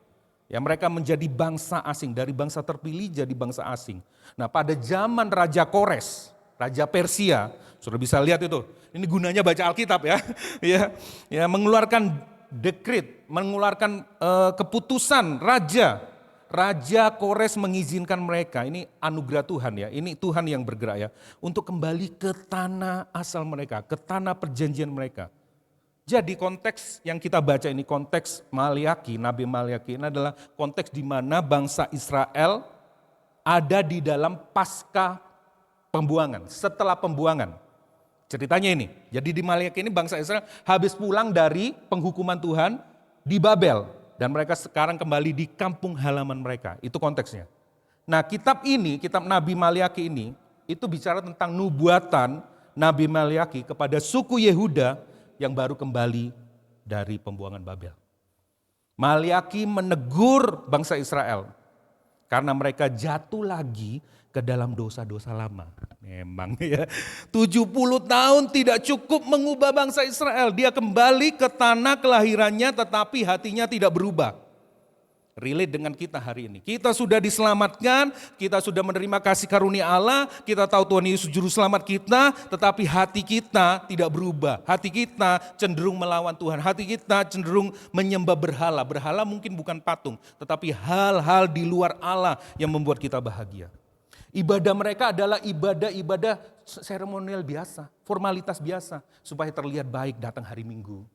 Ya mereka menjadi bangsa asing, dari bangsa terpilih jadi bangsa asing. Nah pada zaman Raja Kores, Raja Persia, sudah bisa lihat itu. Ini gunanya baca Alkitab ya. ya mengeluarkan dekret, mengeluarkan keputusan Raja Kores mengizinkan mereka, ini anugerah Tuhan ya, ini Tuhan yang bergerak ya, untuk kembali ke tanah asal mereka, ke tanah perjanjian mereka. Jadi konteks yang kita baca ini, konteks Maliaki, Nabi Maliaki ini adalah konteks di mana bangsa Israel ada di dalam pasca pembuangan, setelah pembuangan. Ceritanya ini, jadi di Maliaki ini bangsa Israel habis pulang dari penghukuman Tuhan di Babel. Dan mereka sekarang kembali di kampung halaman mereka, itu konteksnya. Nah kitab ini, kitab Nabi Maliaki ini, itu bicara tentang nubuatan Nabi Maliaki kepada suku Yehuda yang baru kembali dari pembuangan Babel. Maliaki menegur bangsa Israel karena mereka jatuh lagi ke dalam dosa-dosa lama. Memang ya, 70 tahun tidak cukup mengubah bangsa Israel. Dia kembali ke tanah kelahirannya tetapi hatinya tidak berubah. Relate dengan kita hari ini. Kita sudah diselamatkan, kita sudah menerima kasih karunia Allah, kita tahu Tuhan Yesus juru selamat kita, tetapi hati kita tidak berubah. Hati kita cenderung melawan Tuhan, hati kita cenderung menyembah berhala. Berhala mungkin bukan patung, tetapi hal-hal di luar Allah yang membuat kita bahagia. Ibadah mereka adalah ibadah-ibadah seremonial biasa, formalitas biasa, supaya terlihat baik datang hari Minggu.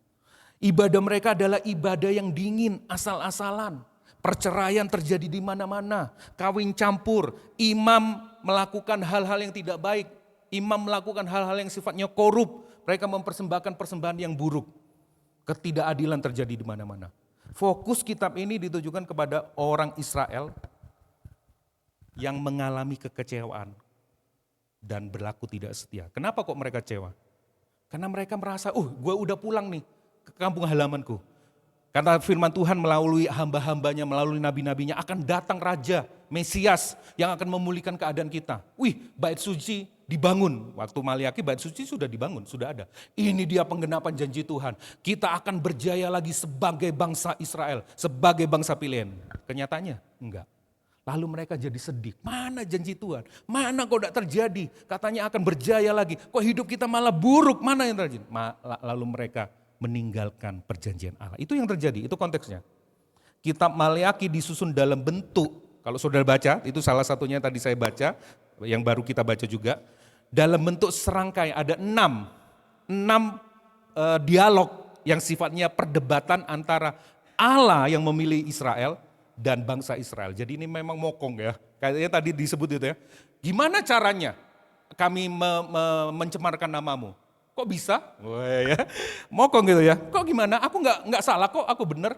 Ibadah mereka adalah ibadah yang dingin, asal-asalan. Perceraian terjadi di mana-mana, kawin campur, imam melakukan hal-hal yang tidak baik, imam melakukan hal-hal yang sifatnya korup, mereka mempersembahkan persembahan yang buruk. Ketidakadilan terjadi di mana-mana. Fokus kitab ini ditujukan kepada orang Israel yang mengalami kekecewaan dan berlaku tidak setia. Kenapa kok mereka kecewa? Karena mereka merasa, gue udah pulang nih ke kampung halamanku. Karena firman Tuhan melalui hamba-hambanya, melalui nabi-nabinya akan datang Raja, Mesias yang akan memulihkan keadaan kita. Bait suci dibangun. Waktu Maliaki bait suci sudah dibangun, sudah ada. Ini dia penggenapan janji Tuhan. Kita akan berjaya lagi sebagai bangsa Israel, sebagai bangsa pilihan. Kenyataannya enggak. Lalu mereka jadi sedih. Mana janji Tuhan? Mana kok tidak terjadi? Katanya akan berjaya lagi. Kok hidup kita malah buruk? Mana yang terjadi? Lalu mereka meninggalkan perjanjian Allah. Itu yang terjadi, itu konteksnya. Kitab Maliaki disusun dalam bentuk, kalau saudara baca, itu salah satunya yang tadi saya baca, yang baru kita baca juga, dalam bentuk serangkai, ada 6 dialog yang sifatnya perdebatan antara Allah yang memilih Israel dan bangsa Israel. Jadi ini memang mokong ya, kayaknya tadi disebut itu ya. Gimana caranya kami mencemarkan namamu? Kok bisa? Ya. Mokong gitu ya. Kok gimana? Aku nggak salah kok, aku benar.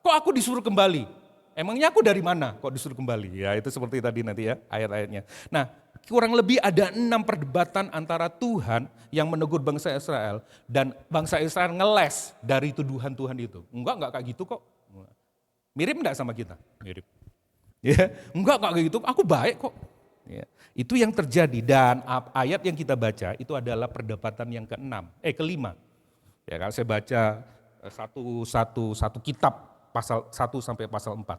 Kok aku disuruh kembali? Emangnya aku dari mana kok disuruh kembali? Ya itu seperti tadi nanti ya ayat-ayatnya. Nah kurang lebih ada 6 perdebatan antara Tuhan yang menegur bangsa Israel dan bangsa Israel ngeles dari tuduhan Tuhan itu. Enggak kayak gitu kok. Mirip enggak sama kita? Mirip. Ya, enggak kayak gitu, aku baik kok. Ya, itu yang terjadi dan ayat yang kita baca itu adalah perdebatan yang kelima. Ya, kalau saya baca satu kitab pasal 1 sampai pasal 4.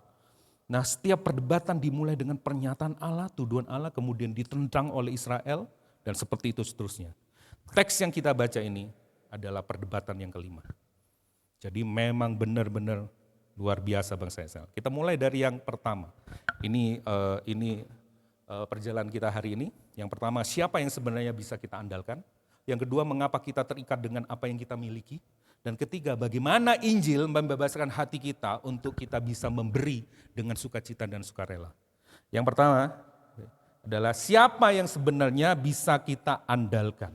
Nah, setiap perdebatan dimulai dengan pernyataan Allah, tuduhan Allah kemudian ditentang oleh Israel dan seperti itu seterusnya. Teks yang kita baca ini adalah perdebatan yang kelima. Jadi memang benar-benar luar biasa bangsa Israel. Kita mulai dari yang pertama. Ini perjalanan kita hari ini. Yang pertama, siapa yang sebenarnya bisa kita andalkan? Yang kedua, mengapa kita terikat dengan apa yang kita miliki? Dan ketiga, bagaimana Injil membebaskan hati kita untuk kita bisa memberi dengan sukacita dan sukarela. Yang pertama adalah siapa yang sebenarnya bisa kita andalkan?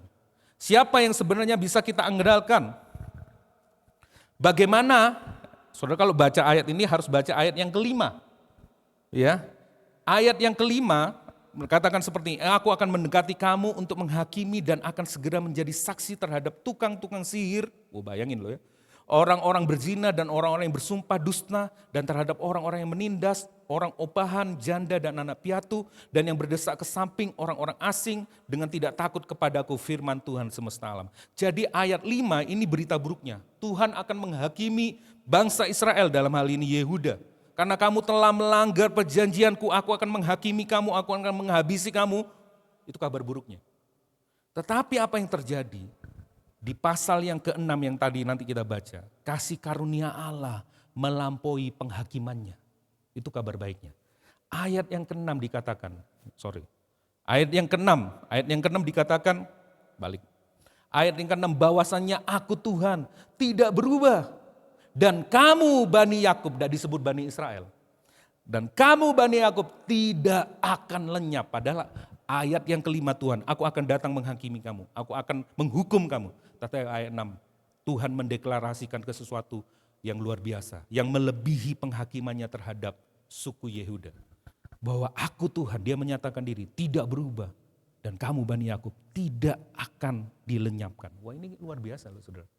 Siapa yang sebenarnya bisa kita andalkan? Bagaimana? Saudara kalau baca ayat ini harus baca ayat yang kelima. Ya. Ayat yang kelima katakan seperti ini, aku akan mendekati kamu untuk menghakimi dan akan segera menjadi saksi terhadap tukang-tukang sihir. Bayangin loh ya. Orang-orang berzina dan orang-orang yang bersumpah dusta dan terhadap orang-orang yang menindas, orang opahan, janda dan anak piatu dan yang berdesak ke samping orang-orang asing dengan tidak takut kepadaku, firman Tuhan semesta alam. Jadi ayat 5 ini berita buruknya. Tuhan akan menghakimi bangsa Israel dalam hal ini Yehuda. Karena kamu telah melanggar perjanjianku, aku akan menghakimi kamu, aku akan menghabisi kamu. Itu kabar buruknya. Tetapi apa yang terjadi? Di pasal yang ke-6 yang tadi nanti kita baca, kasih karunia Allah melampaui penghakimannya. Itu kabar baiknya. Ayat yang ke-6 dikatakan, ayat yang ke-6 dikatakan, balik. Ayat yang ke-6, bahwasannya aku Tuhan tidak berubah. Dan kamu Bani Yakub, tidak disebut Bani Israel. Dan kamu Bani Yakub tidak akan lenyap. Padahal ayat yang kelima Tuhan, aku akan datang menghakimi kamu. Aku akan menghukum kamu. Tetapi ayat 6, Tuhan mendeklarasikan ke sesuatu yang luar biasa. Yang melebihi penghakimannya terhadap suku Yehuda. Bahwa aku Tuhan, dia menyatakan diri, tidak berubah. Dan kamu Bani Yakub tidak akan dilenyapkan. Wah, ini luar biasa loh saudara.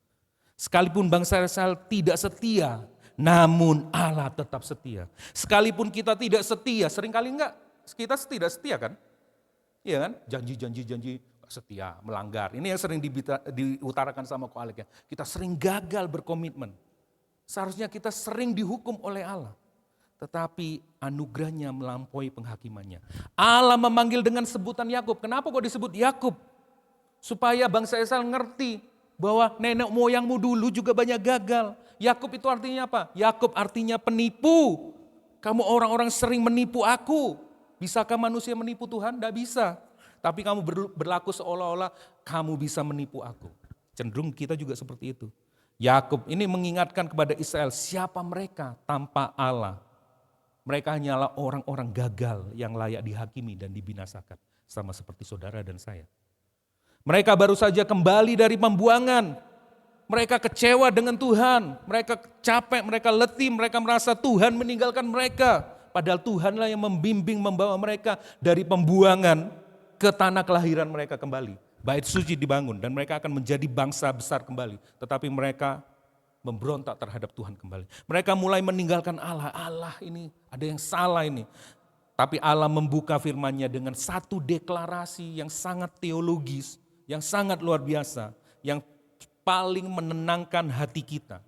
Sekalipun bangsa Israel tidak setia, namun Allah tetap setia. Sekalipun kita tidak setia, seringkali enggak kita tidak setia kan? Iya kan? Janji setia, melanggar. Ini yang sering diutarakan sama Ko Alek ya. Kita sering gagal berkomitmen. Seharusnya kita sering dihukum oleh Allah. Tetapi anugerahnya melampaui penghakimannya. Allah memanggil dengan sebutan Yakub. Kenapa kok disebut Yakub? Supaya bangsa Israel ngerti bahwa nenek moyangmu dulu juga banyak gagal. Yakub itu artinya apa? Yakub artinya penipu. Kamu orang-orang sering menipu aku. Bisakah manusia menipu Tuhan? Tidak bisa. Tapi kamu berlaku seolah-olah kamu bisa menipu aku. Cenderung kita juga seperti itu. Yakub ini mengingatkan kepada Israel siapa mereka tanpa Allah. Mereka hanyalah orang-orang gagal yang layak dihakimi dan dibinasakan. Sama seperti saudara dan saya. Mereka baru saja kembali dari pembuangan. Mereka kecewa dengan Tuhan. Mereka capek, mereka letih, mereka merasa Tuhan meninggalkan mereka. Padahal Tuhanlah yang membimbing, membawa mereka dari pembuangan ke tanah kelahiran mereka kembali. Bait suci dibangun dan mereka akan menjadi bangsa besar kembali. Tetapi mereka memberontak terhadap Tuhan kembali. Mereka mulai meninggalkan Allah. Allah ini ada yang salah ini. Tapi Allah membuka firman-Nya dengan satu deklarasi yang sangat teologis, yang sangat luar biasa, yang paling menenangkan hati kita.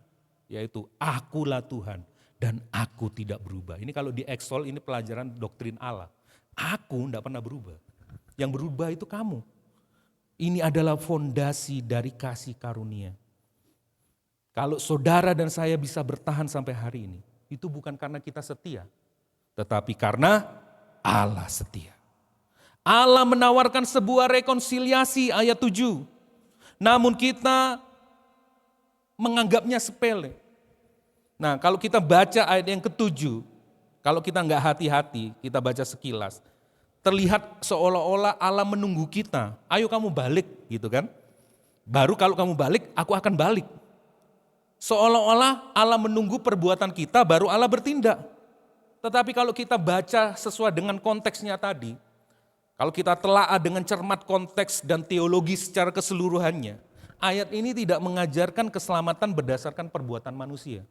Yaitu akulah Tuhan dan aku tidak berubah. Ini kalau di Exol ini pelajaran doktrin Allah. Aku tidak pernah berubah. Yang berubah itu kamu. Ini adalah fondasi dari kasih karunia. Kalau saudara dan saya bisa bertahan sampai hari ini, itu bukan karena kita setia, tetapi karena Allah setia. Allah menawarkan sebuah rekonsiliasi ayat 7. Namun kita menganggapnya sepele. Nah, kalau kita baca ayat yang ke-7, kalau kita enggak hati-hati, kita baca sekilas, terlihat seolah-olah Allah menunggu kita. Ayo kamu balik gitu kan. Baru kalau kamu balik, aku akan balik. Seolah-olah Allah menunggu perbuatan kita baru Allah bertindak. Tetapi kalau kita baca sesuai dengan konteksnya tadi, kalau kita telaah dengan cermat konteks dan teologi secara keseluruhannya, ayat ini tidak mengajarkan keselamatan berdasarkan perbuatan manusia.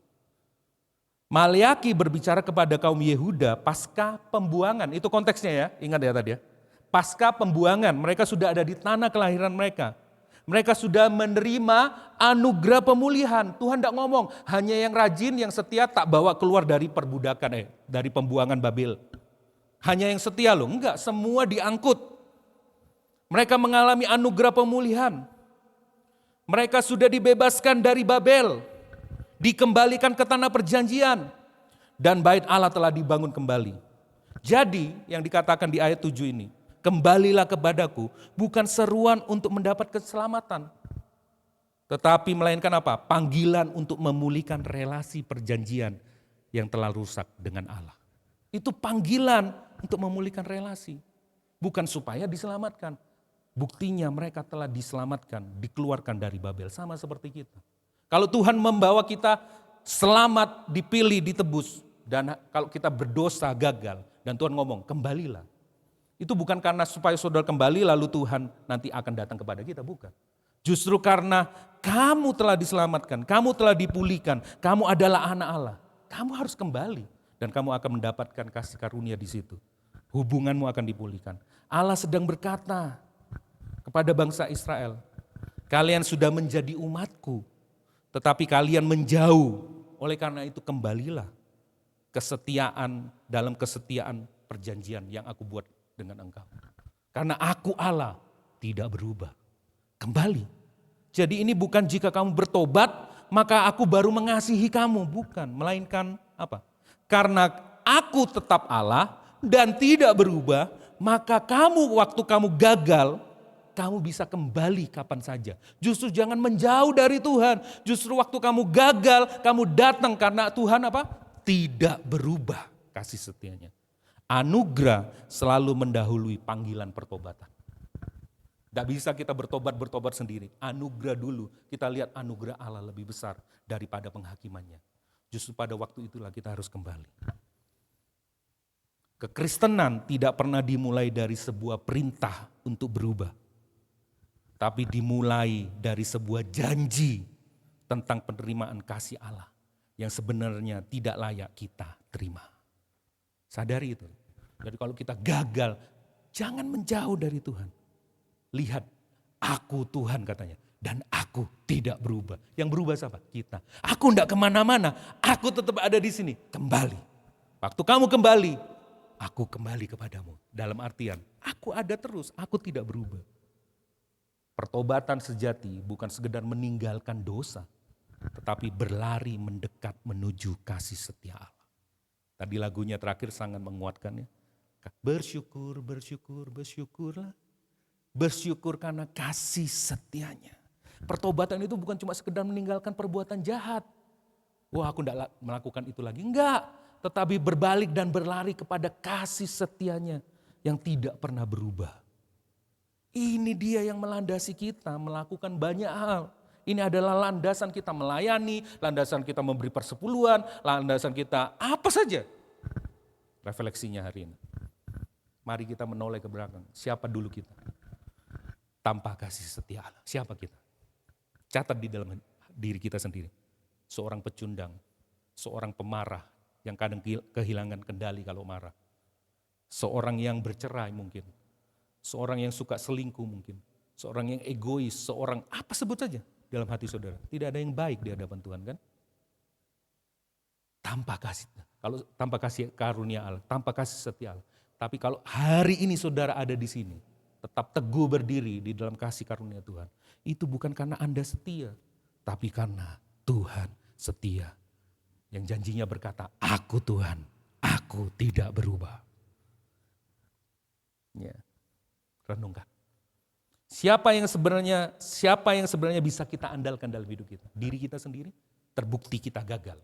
Maleaki berbicara kepada kaum Yehuda pasca pembuangan, itu konteksnya ya, ingat ya tadi ya. Pasca pembuangan, mereka sudah ada di tanah kelahiran mereka. Mereka sudah menerima anugerah pemulihan. Tuhan tidak ngomong, hanya yang rajin, yang setia tak bawa keluar dari perbudakan, dari pembuangan Babel. Hanya yang setia loh, enggak, semua diangkut. Mereka mengalami anugerah pemulihan. Mereka sudah dibebaskan dari Babel, dikembalikan ke tanah perjanjian, dan bait Allah telah dibangun kembali. Jadi yang dikatakan di ayat 7 ini, kembalilah kepadaku, bukan seruan untuk mendapat keselamatan. Tetapi melainkan apa? Panggilan untuk memulihkan relasi perjanjian yang telah rusak dengan Allah. Itu panggilan untuk memulihkan relasi. Bukan supaya diselamatkan. Buktinya mereka telah diselamatkan, dikeluarkan dari Babel. Sama seperti kita. Kalau Tuhan membawa kita selamat, dipilih, ditebus. Dan kalau kita berdosa, gagal. Dan Tuhan ngomong, kembalilah. Itu bukan karena supaya saudara kembali lalu Tuhan nanti akan datang kepada kita, bukan. Justru karena kamu telah diselamatkan, kamu telah dipulihkan, kamu adalah anak Allah. Kamu harus kembali dan kamu akan mendapatkan kasih karunia di situ. Hubunganmu akan dipulihkan. Allah sedang berkata kepada bangsa Israel, kalian sudah menjadi umatku, tetapi kalian menjauh. Oleh karena itu kembalilah kesetiaan dalam kesetiaan perjanjian yang aku buat dengan engkau. Karena aku Allah tidak berubah. Kembali. Jadi ini bukan jika kamu bertobat maka aku baru mengasihi kamu. Bukan. Melainkan apa? Karena aku tetap Allah dan tidak berubah, maka kamu waktu kamu gagal kamu bisa kembali kapan saja. Justru jangan menjauh dari Tuhan. Justru waktu kamu gagal, kamu datang karena Tuhan apa? Tidak berubah kasih setianya. Anugerah selalu mendahului panggilan pertobatan. Tidak bisa kita bertobat sendiri. Anugerah dulu, kita lihat anugerah Allah lebih besar daripada penghakimannya. Justru pada waktu itulah kita harus kembali. Kekristenan tidak pernah dimulai dari sebuah perintah untuk berubah. Tapi dimulai dari sebuah janji tentang penerimaan kasih Allah yang sebenarnya tidak layak kita terima. Sadari itu. Jadi kalau kita gagal, jangan menjauh dari Tuhan. Lihat, aku Tuhan katanya. Dan aku tidak berubah. Yang berubah siapa? Kita. Aku tidak kemana-mana. Aku tetap ada di sini. Kembali. Waktu kamu kembali, aku kembali kepadamu. Dalam artian, aku ada terus. Aku tidak berubah. Pertobatan sejati bukan sekedar meninggalkan dosa. Tetapi berlari mendekat menuju kasih setia Allah. Tadi lagunya terakhir sangat menguatkannya. Bersyukur, bersyukur, bersyukurlah. Bersyukur karena kasih setianya. Pertobatan itu bukan cuma sekedar meninggalkan perbuatan jahat. Wah, aku tidak melakukan itu lagi. Enggak. Tetapi berbalik dan berlari kepada kasih setianya yang tidak pernah berubah. Ini dia yang melandasi kita melakukan banyak hal. Ini adalah landasan kita melayani, landasan kita memberi persepuluhan, landasan kita apa saja. Refleksinya hari ini. Mari kita menoleh ke belakang. Siapa dulu kita? Tanpa kasih setia Allah. Siapa kita? Catat di dalam diri kita sendiri. Seorang pecundang, seorang pemarah yang kadang kehilangan kendali kalau marah. Seorang yang bercerai mungkin. Seorang yang suka selingkuh mungkin. Seorang yang egois, seorang apa sebut saja dalam hati saudara. Tidak ada yang baik di hadapan Tuhan kan? Tanpa kasih karunia Allah, tanpa kasih setia Allah. Tapi kalau hari ini saudara ada di sini, tetap teguh berdiri di dalam kasih karunia Tuhan. Itu bukan karena Anda setia, tapi karena Tuhan setia. Yang janjinya berkata, aku Tuhan, aku tidak berubah. Ya, renungkan. Siapa yang sebenarnya bisa kita andalkan dalam hidup kita? Diri kita sendiri? Terbukti kita gagal.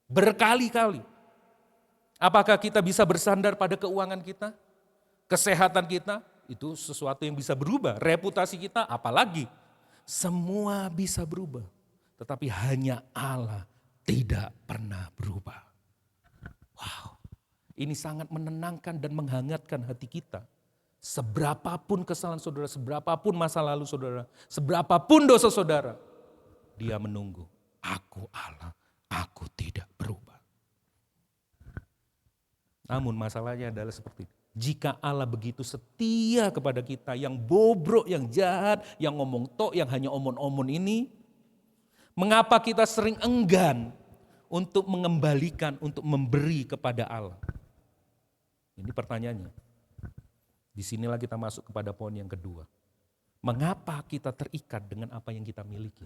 Berkali-kali. Apakah kita bisa bersandar pada keuangan kita? Kesehatan kita? Itu sesuatu yang bisa berubah. Reputasi kita apalagi. Semua bisa berubah. Tetapi hanya Allah tidak pernah berubah. Wow. Ini sangat menenangkan dan menghangatkan hati kita. Seberapapun kesalahan saudara, seberapapun masa lalu saudara, seberapapun dosa saudara. Dia menunggu. Aku Allah, aku tidak berubah. Namun masalahnya adalah seperti ini. Jika Allah begitu setia kepada kita, yang bobrok, yang jahat, yang ngomong tok, yang hanya omon-omon ini, mengapa kita sering enggan untuk mengembalikan, untuk memberi kepada Allah? Ini pertanyaannya. Disinilah kita masuk kepada poin yang kedua. Mengapa kita terikat dengan apa yang kita miliki?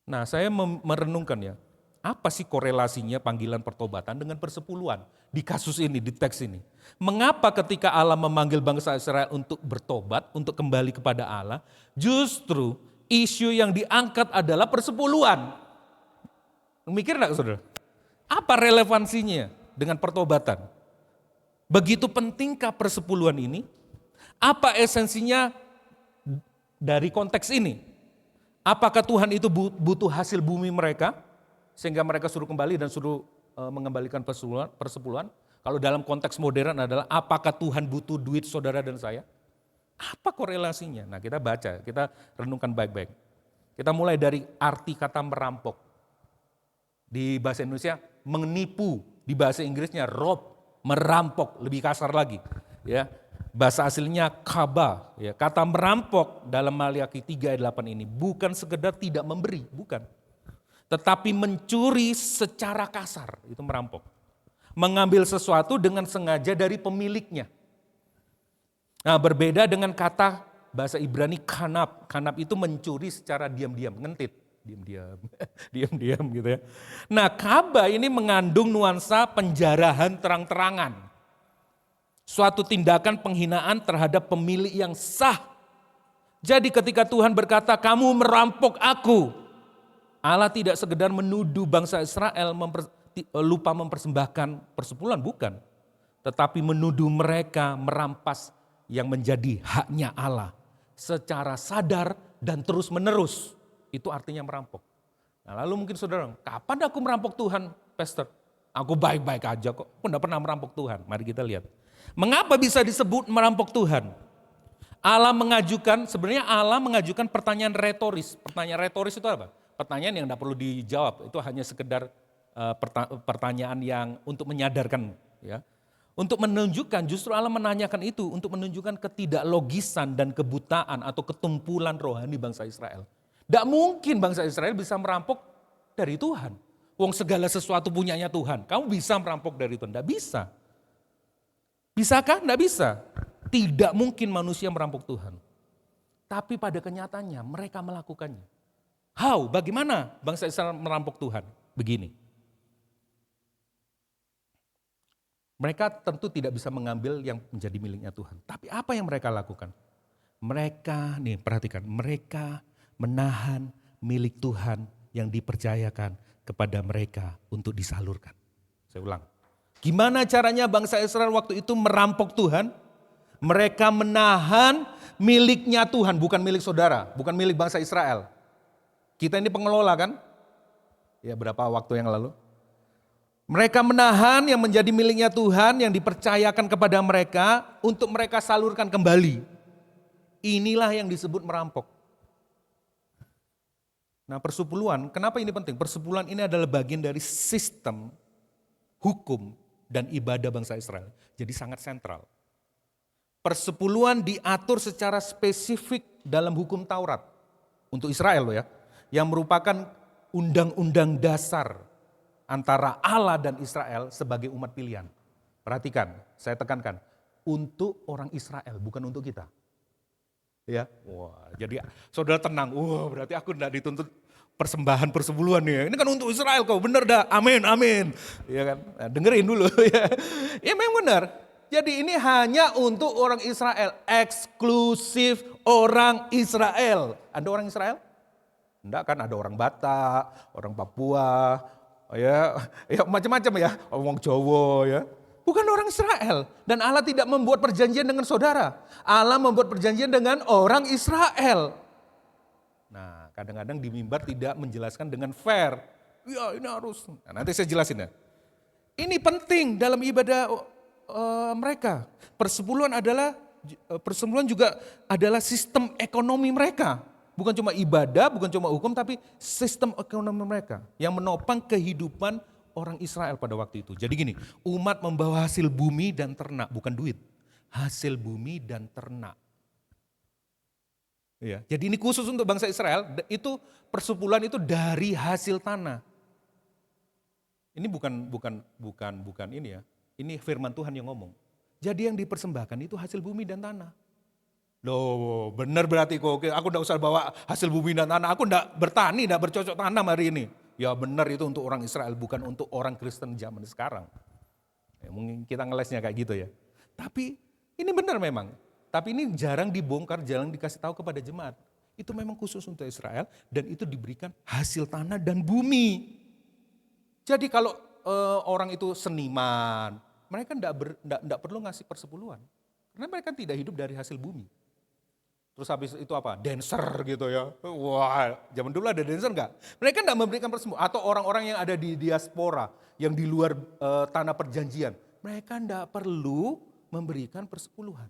Nah, saya merenungkan ya, apa sih korelasinya panggilan pertobatan dengan persepuluhan di kasus ini, di teks ini? Mengapa ketika Allah memanggil bangsa Israel untuk bertobat, untuk kembali kepada Allah, justru isu yang diangkat adalah persepuluhan? Mikir enggak saudara? Apa relevansinya dengan pertobatan? Begitu pentingkah persepuluhan ini? Apa esensinya dari konteks ini? Apakah Tuhan itu butuh hasil bumi mereka? Sehingga mereka suruh kembali dan suruh mengembalikan persepuluhan. Kalau dalam konteks modern adalah apakah Tuhan butuh duit saudara dan saya? Apa korelasinya? Nah kita baca, kita renungkan baik-baik. Kita mulai dari arti kata merampok. Di bahasa Indonesia menipu, di bahasa Inggrisnya rob, merampok, lebih kasar lagi. Ya, bahasa aslinya kaba. Ya, kata merampok dalam Maliaki 3 ayat 8 ini bukan sekedar tidak memberi, bukan. Tetapi mencuri secara kasar, itu merampok. Mengambil sesuatu dengan sengaja dari pemiliknya. Nah, berbeda dengan kata bahasa Ibrani kanab. Kanab itu mencuri secara diam-diam, ngentit. Diam-diam, diam-diam gitu ya. Nah, kaba ini mengandung nuansa penjarahan terang-terangan. Suatu tindakan penghinaan terhadap pemilik yang sah. Jadi ketika Tuhan berkata, kamu merampok aku, Allah tidak sekedar menuduh bangsa Israel lupa mempersembahkan persepuluhan, bukan. Tetapi menuduh mereka merampas yang menjadi haknya Allah secara sadar dan terus menerus. Itu artinya merampok. Nah, lalu mungkin saudara, kapan aku merampok Tuhan, Pastor? Aku baik-baik aja kok, aku tidak pernah merampok Tuhan. Mari kita lihat. Mengapa bisa disebut merampok Tuhan? Sebenarnya Allah mengajukan pertanyaan retoris. Pertanyaan retoris itu apa? Pertanyaan yang tidak perlu dijawab, itu hanya sekedar pertanyaan yang untuk menyadarkan. Ya. Untuk menunjukkan, justru Allah menanyakan itu untuk menunjukkan ketidaklogisan dan kebutaan atau ketumpulan rohani bangsa Israel. Tidak mungkin bangsa Israel bisa merampok dari Tuhan. Wong segala sesuatu punyanya Tuhan. Kamu bisa merampok dari Tuhan? Tidak bisa. Bisakah? Tidak bisa. Tidak mungkin manusia merampok Tuhan. Tapi pada kenyataannya mereka melakukannya. How? Bagaimana bangsa Israel merampok Tuhan? Begini. Mereka tentu tidak bisa mengambil yang menjadi miliknya Tuhan. Tapi apa yang mereka lakukan? Mereka, nih perhatikan, mereka menahan milik Tuhan yang dipercayakan kepada mereka untuk disalurkan. Saya ulang. Gimana caranya bangsa Israel waktu itu merampok Tuhan? Mereka menahan miliknya Tuhan, bukan milik saudara, bukan milik bangsa Israel. Kita ini pengelola kan? Ya berapa waktu yang lalu. Mereka menahan yang menjadi miliknya Tuhan yang dipercayakan kepada mereka untuk mereka salurkan kembali. Inilah yang disebut merampok. Nah persepuluhan, kenapa ini penting? Persepuluhan ini adalah bagian dari sistem hukum dan ibadah bangsa Israel. Jadi sangat sentral. Persepuluhan diatur secara spesifik dalam hukum Taurat untuk Israel loh ya, yang merupakan undang-undang dasar antara Allah dan Israel sebagai umat pilihan. Perhatikan, saya tekankan, untuk orang Israel bukan untuk kita. Ya, wah, jadi saudara tenang, wah berarti aku tidak dituntut persembahan persepuluhan nih. Ini kan untuk Israel kok, bener dah, amin, amin. Ya kan, nah, dengerin dulu ya. Ya memang benar. Jadi ini hanya untuk orang Israel, eksklusif orang Israel. Ada orang Israel? Enggak kan, ada orang Batak, orang Papua, ya macam-macam ya, orang Jawa ya. Bukan orang Israel. Dan Allah tidak membuat perjanjian dengan saudara. Allah membuat perjanjian dengan orang Israel. Nah kadang-kadang di mimbar tidak menjelaskan dengan fair. Ya ini harus, nah, nanti saya jelasin ya. Ini penting dalam ibadah mereka. Persepuluhan juga adalah sistem ekonomi mereka. Bukan cuma ibadah, bukan cuma hukum, tapi sistem ekonomi mereka yang menopang kehidupan orang Israel pada waktu itu. Jadi gini, umat membawa hasil bumi dan ternak, bukan duit. Hasil bumi dan ternak. Ya, jadi ini khusus untuk bangsa Israel, itu persepuluhan itu dari hasil tanah. Ini bukan ini ya. Ini firman Tuhan yang ngomong. Jadi yang dipersembahkan itu hasil bumi dan tanah. Loh benar berarti kok, aku enggak usah bawa hasil bumi dan tanah, aku enggak bertani, enggak bercocok tanam hari ini. Ya benar itu untuk orang Israel, bukan untuk orang Kristen zaman sekarang. Ya, mungkin kita ngelesnya kayak gitu ya. Tapi ini benar memang. Tapi ini jarang dibongkar, jarang dikasih tahu kepada jemaat. Itu memang khusus untuk Israel dan itu diberikan hasil tanah dan bumi. Jadi kalau orang itu seniman, mereka enggak perlu ngasih persepuluhan. Karena mereka tidak hidup dari hasil bumi. Terus habis itu apa? Dancer gitu ya. Wah, zaman dulu ada dancer enggak? Mereka enggak memberikan persepuluhan. Atau orang-orang yang ada di diaspora, yang di luar tanah perjanjian. Mereka enggak perlu memberikan persepuluhan.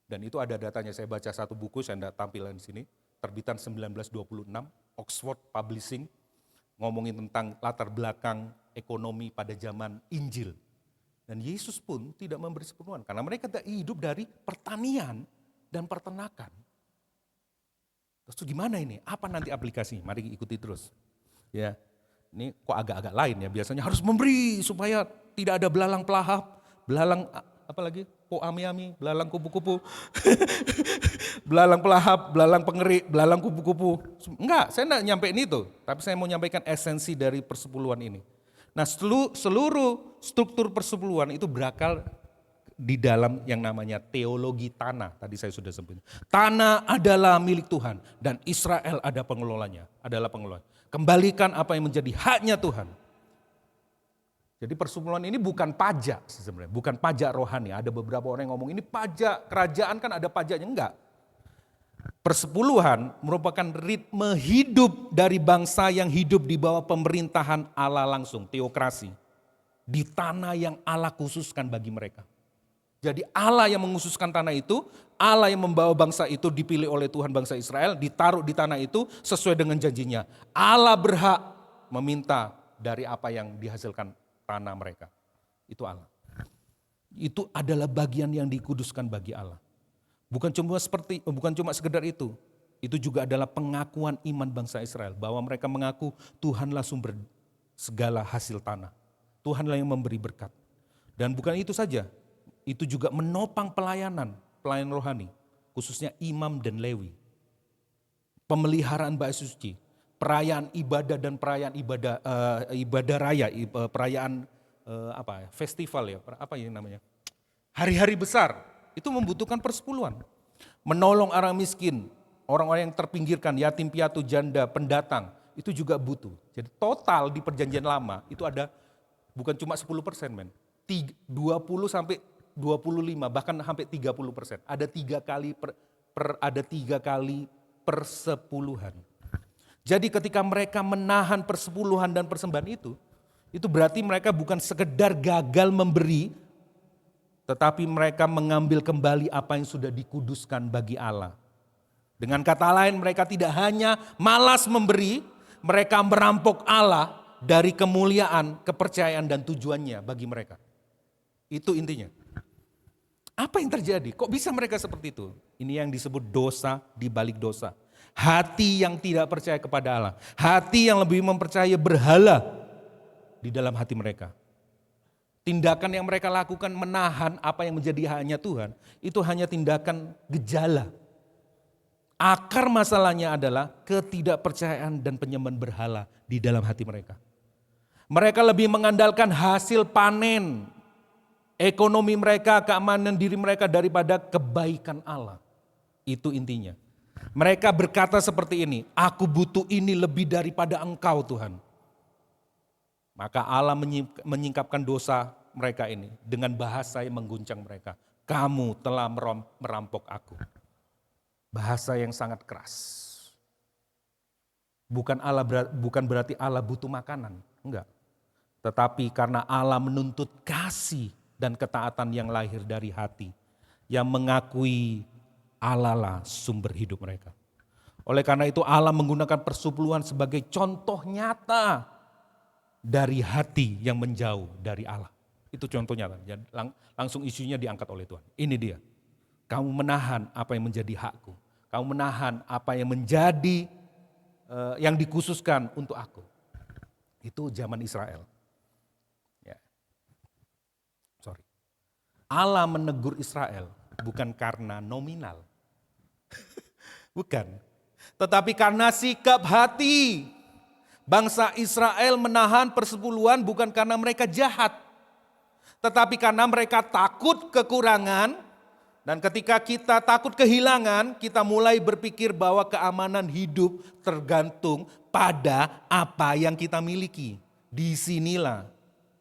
Dan itu ada datanya, saya baca satu buku, saya enggak tampilkan di sini. Terbitan 1926, Oxford Publishing. Ngomongin tentang latar belakang ekonomi pada zaman Injil. Dan Yesus pun tidak memberi persepuluhan karena mereka tidak hidup dari pertanian dan peternakan. Terus gimana ini? Apa nanti aplikasinya? Mari ikuti terus. Ya, ini kok agak-agak lain ya. Biasanya harus memberi supaya tidak ada belalang pelahap, belalang apa lagi? Ami-ami, belalang kupu-kupu, belalang pelahap, belalang pengerik, belalang kupu-kupu. Enggak, saya enggak nyampein itu. Tapi saya mau nyampaikan esensi dari persepuluhan ini. Nah seluruh struktur persepuluhan itu berakar di dalam yang namanya teologi tanah. Tadi saya sudah sebut. Tanah adalah milik Tuhan dan Israel adalah pengelola. Kembalikan apa yang menjadi haknya Tuhan. Jadi persepuluhan ini bukan pajak sebenarnya, bukan pajak rohani. Ada beberapa orang yang ngomong ini pajak, kerajaan kan ada pajaknya, enggak. Persepuluhan merupakan ritme hidup dari bangsa yang hidup di bawah pemerintahan Allah langsung, teokrasi. Di tanah yang Allah khususkan bagi mereka. Jadi Allah yang mengkhususkan tanah itu, Allah yang membawa bangsa itu dipilih oleh Tuhan bangsa Israel, ditaruh di tanah itu sesuai dengan janjinya. Allah berhak meminta dari apa yang dihasilkan tanah mereka. Itu Allah. Itu adalah bagian yang dikuduskan bagi Allah. Bukan cuma sekedar itu. Itu juga adalah pengakuan iman bangsa Israel bahwa mereka mengaku Tuhanlah sumber segala hasil tanah. Tuhanlah yang memberi berkat. Dan bukan itu saja, itu juga menopang pelayanan rohani, khususnya imam dan Lewi. Pemeliharaan bait suci, perayaan ibadah dan perayaan ibadah raya, perayaan festival ya, apa ini namanya? Hari-hari besar, itu membutuhkan persepuluhan. Menolong orang miskin, orang-orang yang terpinggirkan, yatim piatu, janda, pendatang, itu juga butuh. Jadi total di perjanjian lama itu ada bukan cuma 10%, men. 20 sampai 25, bahkan sampai 30%. Ada 3 kali persepuluhan. Jadi ketika mereka menahan persepuluhan dan persembahan itu berarti mereka bukan sekedar gagal memberi, tetapi mereka mengambil kembali apa yang sudah dikuduskan bagi Allah. Dengan kata lain, mereka tidak hanya malas memberi, mereka merampok Allah dari kemuliaan, kepercayaan dan tujuannya bagi mereka. Itu intinya. Apa yang terjadi? Kok bisa mereka seperti itu? Ini yang disebut dosa di balik dosa. Hati yang tidak percaya kepada Allah. Hati yang lebih mempercayai berhala di dalam hati mereka. Tindakan yang mereka lakukan menahan apa yang menjadi haknya Tuhan, itu hanya tindakan gejala. Akar masalahnya adalah ketidakpercayaan dan penyembahan berhala di dalam hati mereka. Mereka lebih mengandalkan hasil panen, ekonomi mereka, keamanan diri mereka daripada kebaikan Allah. Itu intinya. Mereka berkata seperti ini, aku butuh ini lebih daripada Engkau Tuhan. Maka Allah menyingkapkan dosa mereka ini dengan bahasa yang mengguncang mereka. Kamu telah merampok aku. Bahasa yang sangat keras. Bukan berarti Allah butuh makanan, enggak. Tetapi karena Allah menuntut kasih dan ketaatan yang lahir dari hati, yang mengakui Allah lah sumber hidup mereka. Oleh karena itu Allah menggunakan persepuluhan sebagai contoh nyata dari hati yang menjauh dari Allah. Itu contoh nyata. Langsung isunya diangkat oleh Tuhan. Ini dia. Kamu menahan apa yang menjadi hakku. Kamu menahan apa yang menjadi yang dikhususkan untuk aku. Itu zaman Israel. Ya. Sorry. Allah menegur Israel bukan karena nominal. Bukan. Tetapi karena sikap hati. Bangsa Israel menahan persepuluhan bukan karena mereka jahat. Tetapi karena mereka takut kekurangan. Dan ketika kita takut kehilangan, kita mulai berpikir bahwa keamanan hidup tergantung pada apa yang kita miliki. Disinilah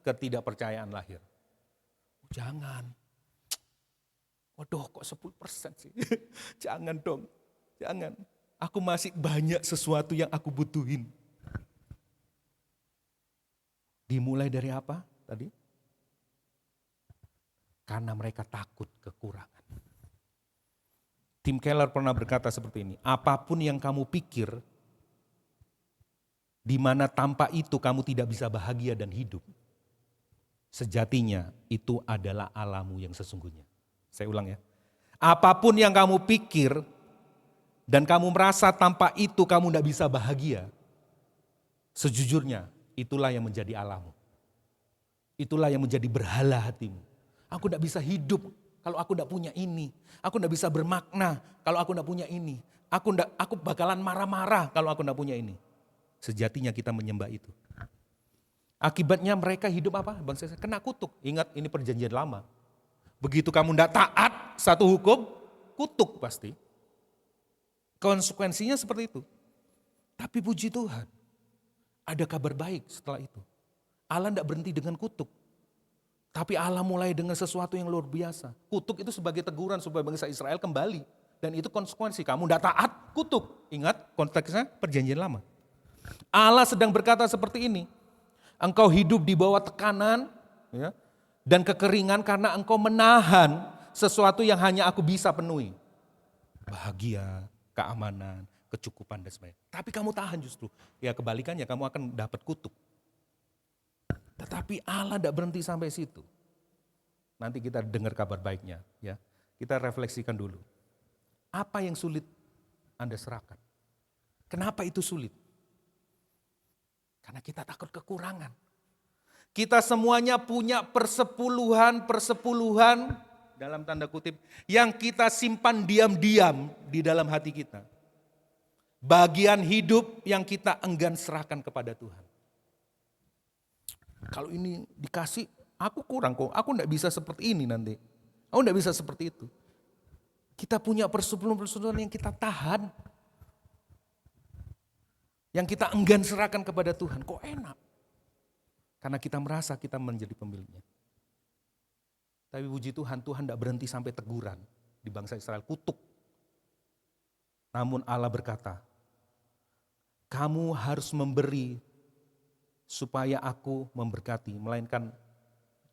ketidakpercayaan lahir. Jangan. Waduh, kok 10% sih? Jangan dong, jangan. Aku masih banyak sesuatu yang aku butuhin. Dimulai dari apa tadi? Karena mereka takut kekurangan. Tim Keller pernah berkata seperti ini, apapun yang kamu pikir, di mana tanpa itu kamu tidak bisa bahagia dan hidup, sejatinya itu adalah Allahmu yang sesungguhnya. Saya ulang ya, apapun yang kamu pikir dan kamu merasa tanpa itu kamu tidak bisa bahagia, sejujurnya itulah yang menjadi Allahmu. Itulah yang menjadi berhala hatimu. Aku tidak bisa hidup kalau aku tidak punya ini. Aku tidak bisa bermakna kalau aku tidak punya ini. Aku bakalan marah-marah kalau aku tidak punya ini. Sejatinya kita menyembah itu. Akibatnya mereka hidup apa? Bangsa kena kutuk. Ingat ini perjanjian lama. Begitu kamu tidak taat satu hukum, kutuk pasti. Konsekuensinya seperti itu. Tapi puji Tuhan, ada kabar baik setelah itu. Allah tidak berhenti dengan kutuk. Tapi Allah mulai dengan sesuatu yang luar biasa. Kutuk itu sebagai teguran supaya bangsa Israel kembali. Dan itu konsekuensi, kamu tidak taat, kutuk. Ingat konteksnya perjanjian lama. Allah sedang berkata seperti ini. Engkau hidup di bawah tekanan ya, dan kekeringan karena engkau menahan sesuatu yang hanya aku bisa penuhi. Bahagia, keamanan, kecukupan dan sebagainya. Tapi kamu tahan justru. Ya kebalikannya, kamu akan dapat kutuk. Tetapi Allah tidak berhenti sampai situ. Nanti kita dengar kabar baiknya. Ya, kita refleksikan dulu. Apa yang sulit Anda serahkan? Kenapa itu sulit? Karena kita takut kekurangan. Kita semuanya punya persepuluhan dalam tanda kutip yang kita simpan diam-diam di dalam hati kita. Bagian hidup yang kita enggan serahkan kepada Tuhan. Kalau ini dikasih, aku kurang kok, aku enggak bisa seperti ini nanti. Aku enggak bisa seperti itu. Kita punya persepuluhan yang kita tahan. Yang kita enggan serahkan kepada Tuhan, kok enak. Karena kita merasa kita menjadi pemiliknya. Tapi puji Tuhan, Tuhan tidak berhenti sampai teguran di bangsa Israel, kutuk. Namun Allah berkata, kamu harus memberi supaya aku memberkati. Melainkan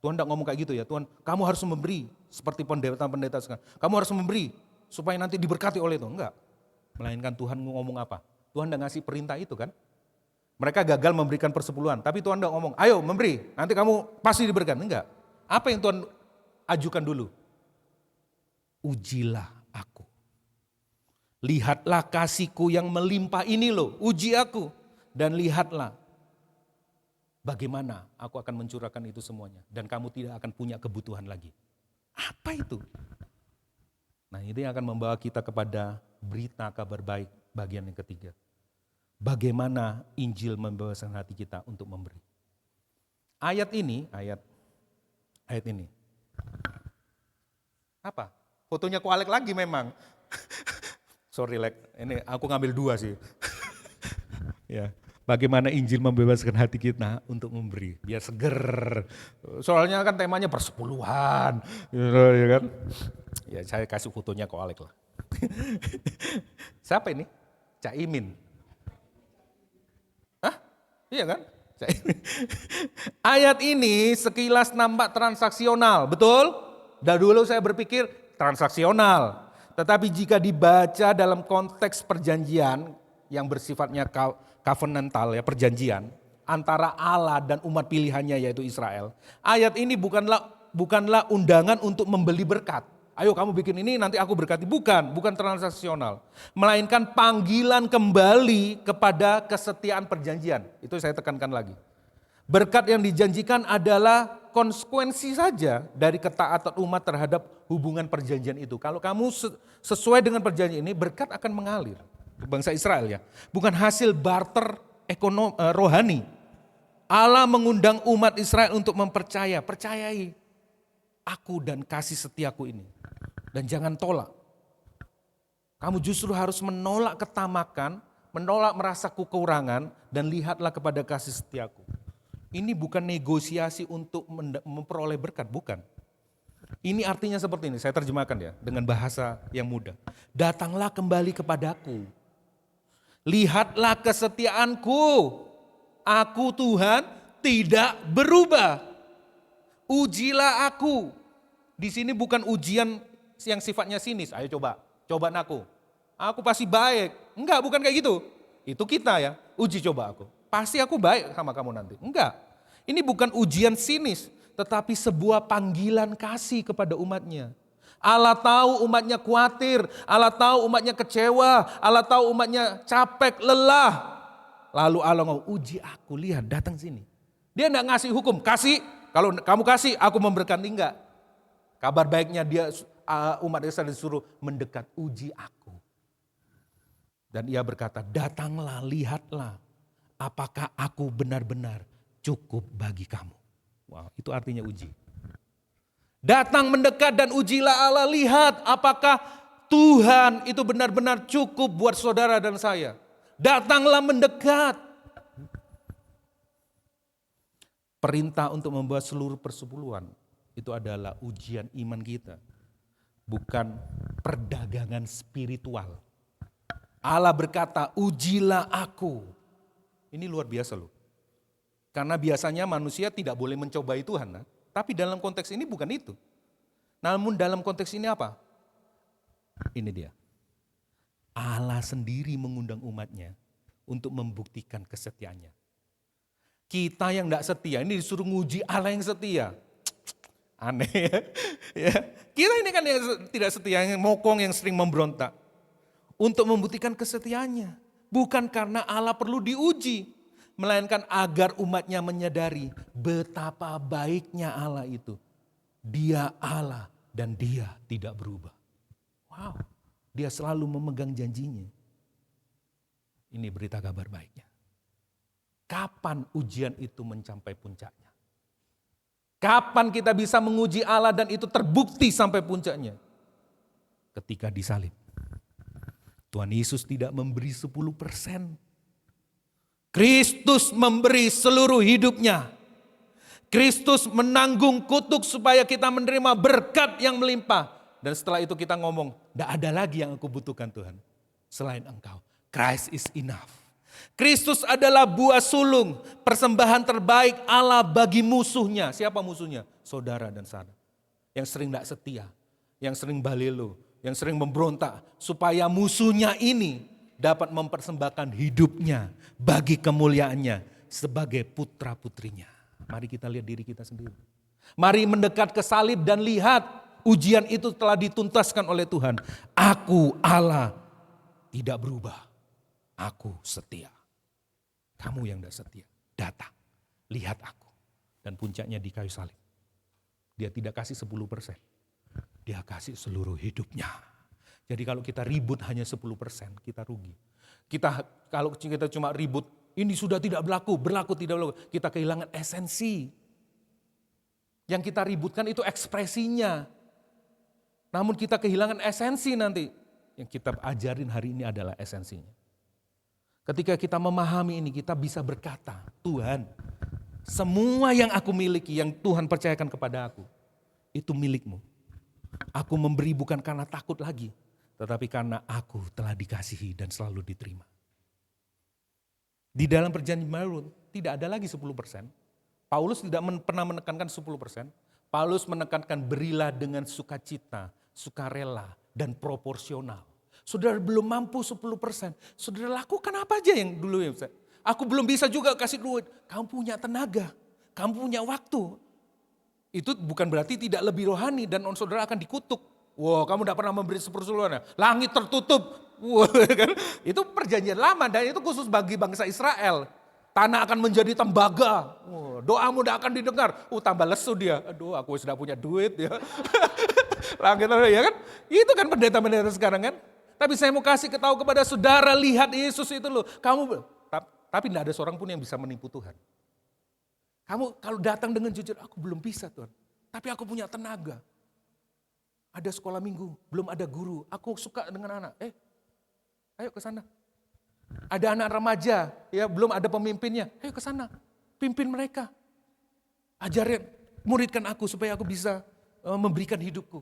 Tuhan tidak ngomong kayak gitu ya, Tuhan kamu harus memberi seperti pendeta-pendeta sekarang. Kamu harus memberi supaya nanti diberkati oleh itu. Enggak. Melainkan Tuhan ngomong apa? Tuhan tidak ngasih perintah itu kan. Mereka gagal memberikan persepuluhan, tapi Tuhan tidak ngomong, ayo memberi, nanti kamu pasti diberikan. Enggak. Apa yang Tuhan ajukan dulu? Ujilah aku. Lihatlah kasihku yang melimpah ini loh, uji aku. Dan lihatlah bagaimana aku akan mencurahkan itu semuanya. Dan kamu tidak akan punya kebutuhan lagi. Apa itu? Nah ini akan membawa kita kepada berita kabar baik bagian yang ketiga. Bagaimana Injil membebaskan hati kita untuk memberi. Ayat ini. Apa? Fotonya kualek lagi memang. Sorry Lek, ini aku ngambil dua sih. Ya, bagaimana Injil membebaskan hati kita untuk memberi, biar seger. Soalnya kan temanya persepuluhan, ya kan? Ya saya kasih fotonya kualek lah. Siapa ini? Cak Imin. Hah? Iya kan? Ayat ini sekilas nampak transaksional, betul? Dari dulu saya berpikir transaksional. Tetapi jika dibaca dalam konteks perjanjian yang bersifatnya covenantal ya, perjanjian antara Allah dan umat pilihannya yaitu Israel. Ayat ini bukanlah undangan untuk membeli berkat. Ayo kamu bikin ini nanti aku berkati. Bukan transaksional. Melainkan panggilan kembali kepada kesetiaan perjanjian. Itu saya tekankan lagi. Berkat yang dijanjikan adalah konsekuensi saja dari ketaatan umat terhadap hubungan perjanjian itu. Kalau kamu sesuai dengan perjanjian ini, berkat akan mengalir ke bangsa Israel ya. Bukan hasil barter rohani. Allah mengundang umat Israel untuk percayai aku dan kasih setiaku ini. Dan jangan tolak. Kamu justru harus menolak ketamakan, menolak merasa kekurangan, dan lihatlah kepada kasih setiaku. Ini bukan negosiasi untuk memperoleh berkat, bukan. Ini artinya seperti ini, saya terjemahkan ya dengan bahasa yang mudah. Datanglah kembali kepadaku. Lihatlah kesetiaanku. Aku Tuhan tidak berubah. Ujilah aku. Di sini bukan ujian yang sifatnya sinis. Ayo coba aku. Aku pasti baik. Enggak, bukan kayak gitu. Itu kita ya, uji coba aku. Pasti aku baik sama kamu nanti. Enggak. Ini bukan ujian sinis, tetapi sebuah panggilan kasih kepada umatnya. Allah tahu umatnya khawatir, Allah tahu umatnya kecewa, Allah tahu umatnya capek, lelah. Lalu Allah mau uji aku, lihat datang sini. Dia enggak ngasih hukum, kasih, kalau kamu kasih aku memberkati, enggak. Kabar baiknya dia umat Israel disuruh mendekat, uji aku. Dan ia berkata, datanglah, lihatlah. Apakah aku benar-benar cukup bagi kamu? Wow, itu artinya uji. Datang mendekat dan ujilah Allah, lihat apakah Tuhan itu benar-benar cukup buat saudara dan saya. Datanglah mendekat. Perintah untuk membawa seluruh persepuluhan itu adalah ujian iman kita. Bukan perdagangan spiritual. Allah berkata, ujilah aku. Ini luar biasa loh. Karena biasanya manusia tidak boleh mencobai Tuhan. Nah? Tapi dalam konteks ini bukan itu. Namun dalam konteks ini apa? Ini dia. Allah sendiri mengundang umatnya untuk membuktikan kesetiaannya. Kita yang tidak setia, ini disuruh nguji Allah yang setia. Aneh ya. Ya. Kita ini kan yang tidak setia, yang mokong, yang sering memberontak. Untuk membuktikan kesetiaannya. Bukan karena Allah perlu diuji. Melainkan agar umatnya menyadari betapa baiknya Allah itu. Dia Allah dan dia tidak berubah. Wow, dia selalu memegang janjinya. Ini berita kabar baiknya. Kapan ujian itu mencapai puncaknya? Kapan kita bisa menguji Allah dan itu terbukti sampai puncaknya? Ketika disalib. Tuhan Yesus tidak memberi 10%. Kristus memberi seluruh hidupnya. Kristus menanggung kutuk supaya kita menerima berkat yang melimpah. Dan setelah itu kita ngomong, tidak ada lagi yang aku butuhkan Tuhan. Selain Engkau, Christ is enough. Kristus adalah buah sulung, persembahan terbaik Allah bagi musuhnya. Siapa musuhnya? Saudara dan saudara. Yang sering tidak setia, yang sering balelo, yang sering memberontak. Supaya musuhnya ini dapat mempersembahkan hidupnya bagi kemuliaannya sebagai putra-putrinya. Mari kita lihat diri kita sendiri. Mari mendekat ke salib dan lihat ujian itu telah dituntaskan oleh Tuhan. Aku Allah tidak berubah. Aku setia. Kamu yang tidak setia, datang. Lihat aku. Dan puncaknya di kayu salib. Dia tidak kasih 10%. Dia kasih seluruh hidupnya. Jadi kalau kita ribut hanya 10%, kita rugi. Kalau kita cuma ribut, ini sudah tidak berlaku tidak berlaku. Kita kehilangan esensi. Yang kita ributkan itu ekspresinya. Namun kita kehilangan esensi nanti. Yang kita ajarin hari ini adalah esensinya. Ketika kita memahami ini, kita bisa berkata, Tuhan, semua yang aku miliki, yang Tuhan percayakan kepada aku, itu milikmu. Aku memberi bukan karena takut lagi, tetapi karena aku telah dikasihi dan selalu diterima. Di dalam perjanjian baru tidak ada lagi 10%. Paulus tidak pernah menekankan 10%. Paulus menekankan berilah dengan sukacita, sukarela, dan proporsional. Saudara belum mampu 10%. Saudara lakukan apa aja yang dulu ya Ustaz. Aku belum bisa juga kasih duit. Kamu punya tenaga, kamu punya waktu. Itu bukan berarti tidak lebih rohani dan saudara akan dikutuk. Wah, kamu tidak pernah memberi 10%. Langit tertutup. Wah, kan? Itu perjanjian lama dan itu khusus bagi bangsa Israel. Tanah akan menjadi tembaga. Wah, doamu tidak akan didengar. Tambah lesu dia. Aduh, aku sudah punya duit ya. Langit ya kan? Itu kan pendeta-pendeta sekarang kan? Tapi saya mau kasih tahu kepada saudara, lihat Yesus itu loh. Tapi tidak ada seorang pun yang bisa menipu Tuhan. Kamu kalau datang dengan jujur, aku belum bisa Tuhan. Tapi aku punya tenaga. Ada sekolah minggu, belum ada guru. Aku suka dengan anak. Ayo ke sana. Ada anak remaja, ya belum ada pemimpinnya. Ayo ke sana, pimpin mereka. Ajarin, muridkan aku supaya aku bisa memberikan hidupku.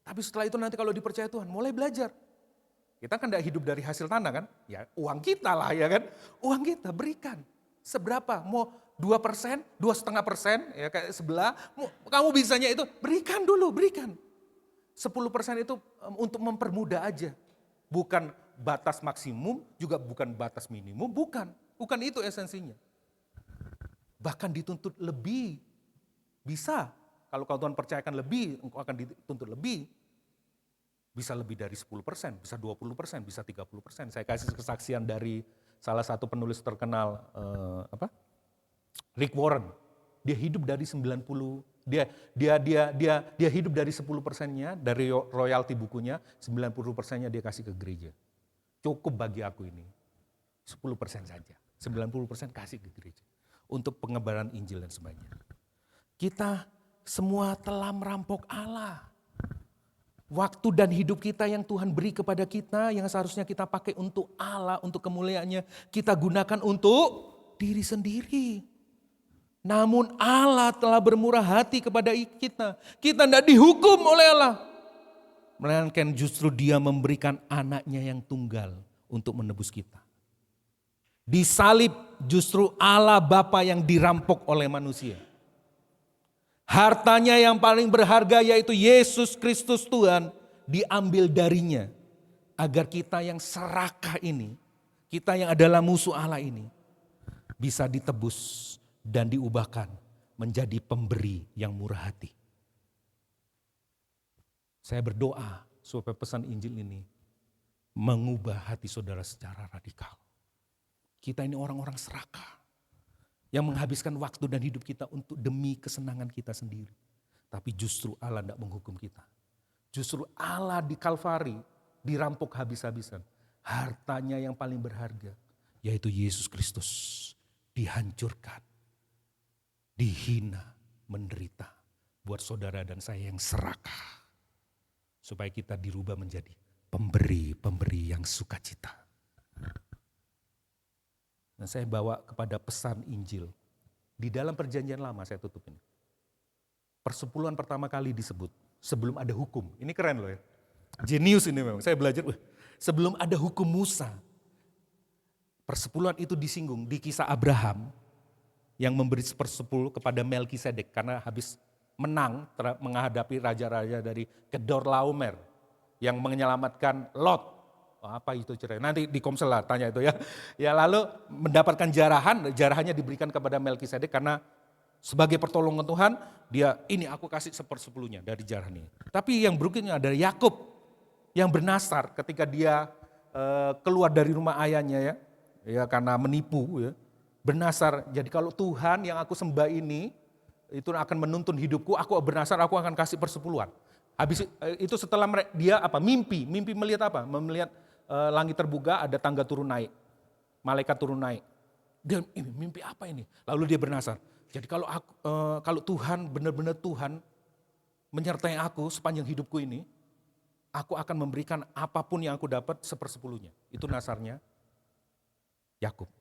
Tapi setelah itu nanti kalau dipercaya Tuhan, mulai belajar. Kita kan tidak hidup dari hasil tanah kan? Ya uang kita lah ya kan? Uang kita berikan. Seberapa? Mau 2%, 2,5%, ya kayak sebelah. Kamu bisanya itu, berikan dulu, berikan. 10% itu untuk mempermudah aja. Bukan batas maksimum, juga bukan batas minimum, bukan. Bukan itu esensinya. Bahkan dituntut lebih. Bisa, kalau Tuhan percayakan lebih, engkau akan dituntut lebih. Bisa lebih dari 10%, bisa 20%, bisa 30%. Saya kasih kesaksian dari salah satu penulis terkenal, Rick Warren. Dia hidup dari 90, dia hidup dari 10%-nya, dari royalti bukunya, 90%-nya dia kasih ke gereja. Cukup bagi aku ini, 10% saja. 90% kasih ke gereja. Untuk penyebaran Injil dan sebagainya. Kita semua telah merampok Allah. Waktu dan hidup kita yang Tuhan beri kepada kita, yang seharusnya kita pakai untuk Allah, untuk kemuliaannya, kita gunakan untuk diri sendiri. Namun Allah telah bermurah hati kepada kita. Kita tidak dihukum oleh Allah. Melainkan justru Dia memberikan anaknya yang tunggal untuk menebus kita. Di salib justru Allah Bapa yang dirampok oleh manusia. Hartanya yang paling berharga yaitu Yesus Kristus Tuhan diambil darinya. Agar kita yang serakah ini, kita yang adalah musuh Allah ini, bisa ditebus dan diubahkan menjadi pemberi yang murah hati. Saya berdoa supaya pesan Injil ini mengubah hati saudara secara radikal. Kita ini orang-orang serakah yang menghabiskan waktu dan hidup kita untuk demi kesenangan kita sendiri. Tapi justru Allah tidak menghukum kita. Justru Allah di Kalvari dirampok habis-habisan. Hartanya yang paling berharga yaitu Yesus Kristus dihancurkan, dihina, menderita buat saudara dan saya yang serakah. Supaya kita dirubah menjadi pemberi-pemberi yang sukacita. Dan saya bawa kepada pesan Injil. Di dalam perjanjian lama saya tutup ini. Persepuluhan pertama kali disebut sebelum ada hukum. Ini keren loh ya. Jenius ini memang. Saya belajar sebelum ada hukum Musa. Persepuluhan itu disinggung di kisah Abraham yang memberi sepersepuluh kepada Melkisedek karena habis menang menghadapi raja-raja dari Kedorlaomer yang menyelamatkan Lot. Apa itu cerai? Nanti di Komsel lah tanya itu ya. Ya lalu mendapatkan jarahannya diberikan kepada Melkisedek karena sebagai pertolongan Tuhan, dia ini aku kasih sepersepuluhnya dari jarah ini. Tapi yang berikutnya ada Yakub yang bernasar ketika dia keluar dari rumah ayahnya ya karena menipu ya. Bernasar, jadi kalau Tuhan yang aku sembah ini itu akan menuntun hidupku, aku bernasar aku akan kasih persepuluhan. Habis itu setelah dia mimpi melihat apa? Melihat langit terbuka, ada tangga turun naik. Malaikat turun naik. Dia ini mimpi apa ini? Lalu dia bernasar. Jadi kalau Tuhan benar-benar Tuhan menyertai aku sepanjang hidupku ini, aku akan memberikan apapun yang aku dapat sepersepuluhnya. Itu nasarnya Yakub.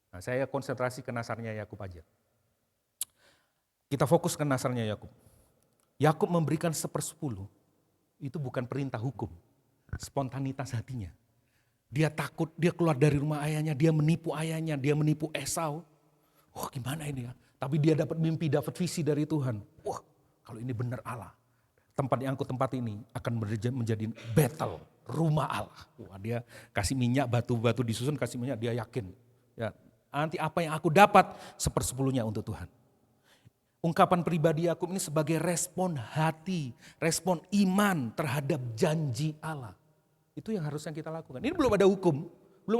Nah, saya konsentrasi ke nasarnya Yakub aja. Kita fokus ke nasarnya Yakub. Yakub memberikan sepersepuluh. Itu bukan perintah hukum. Spontanitas hatinya. Dia takut, dia keluar dari rumah ayahnya, dia menipu ayahnya, dia menipu Esau. Wah gimana ini ya? Tapi dia dapat mimpi, dapat visi dari Tuhan. Wah kalau ini benar Allah. Tempat yang aku tempat ini akan menjadi battle, rumah Allah. Wah dia kasih minyak, batu-batu disusun, kasih minyak, dia yakin. Ya, nanti apa yang aku dapat sepersepuluhnya untuk Tuhan. Ungkapan pribadi Yakub ini sebagai respon hati, respon iman terhadap janji Allah. Itu yang harusnya kita lakukan. Ini belum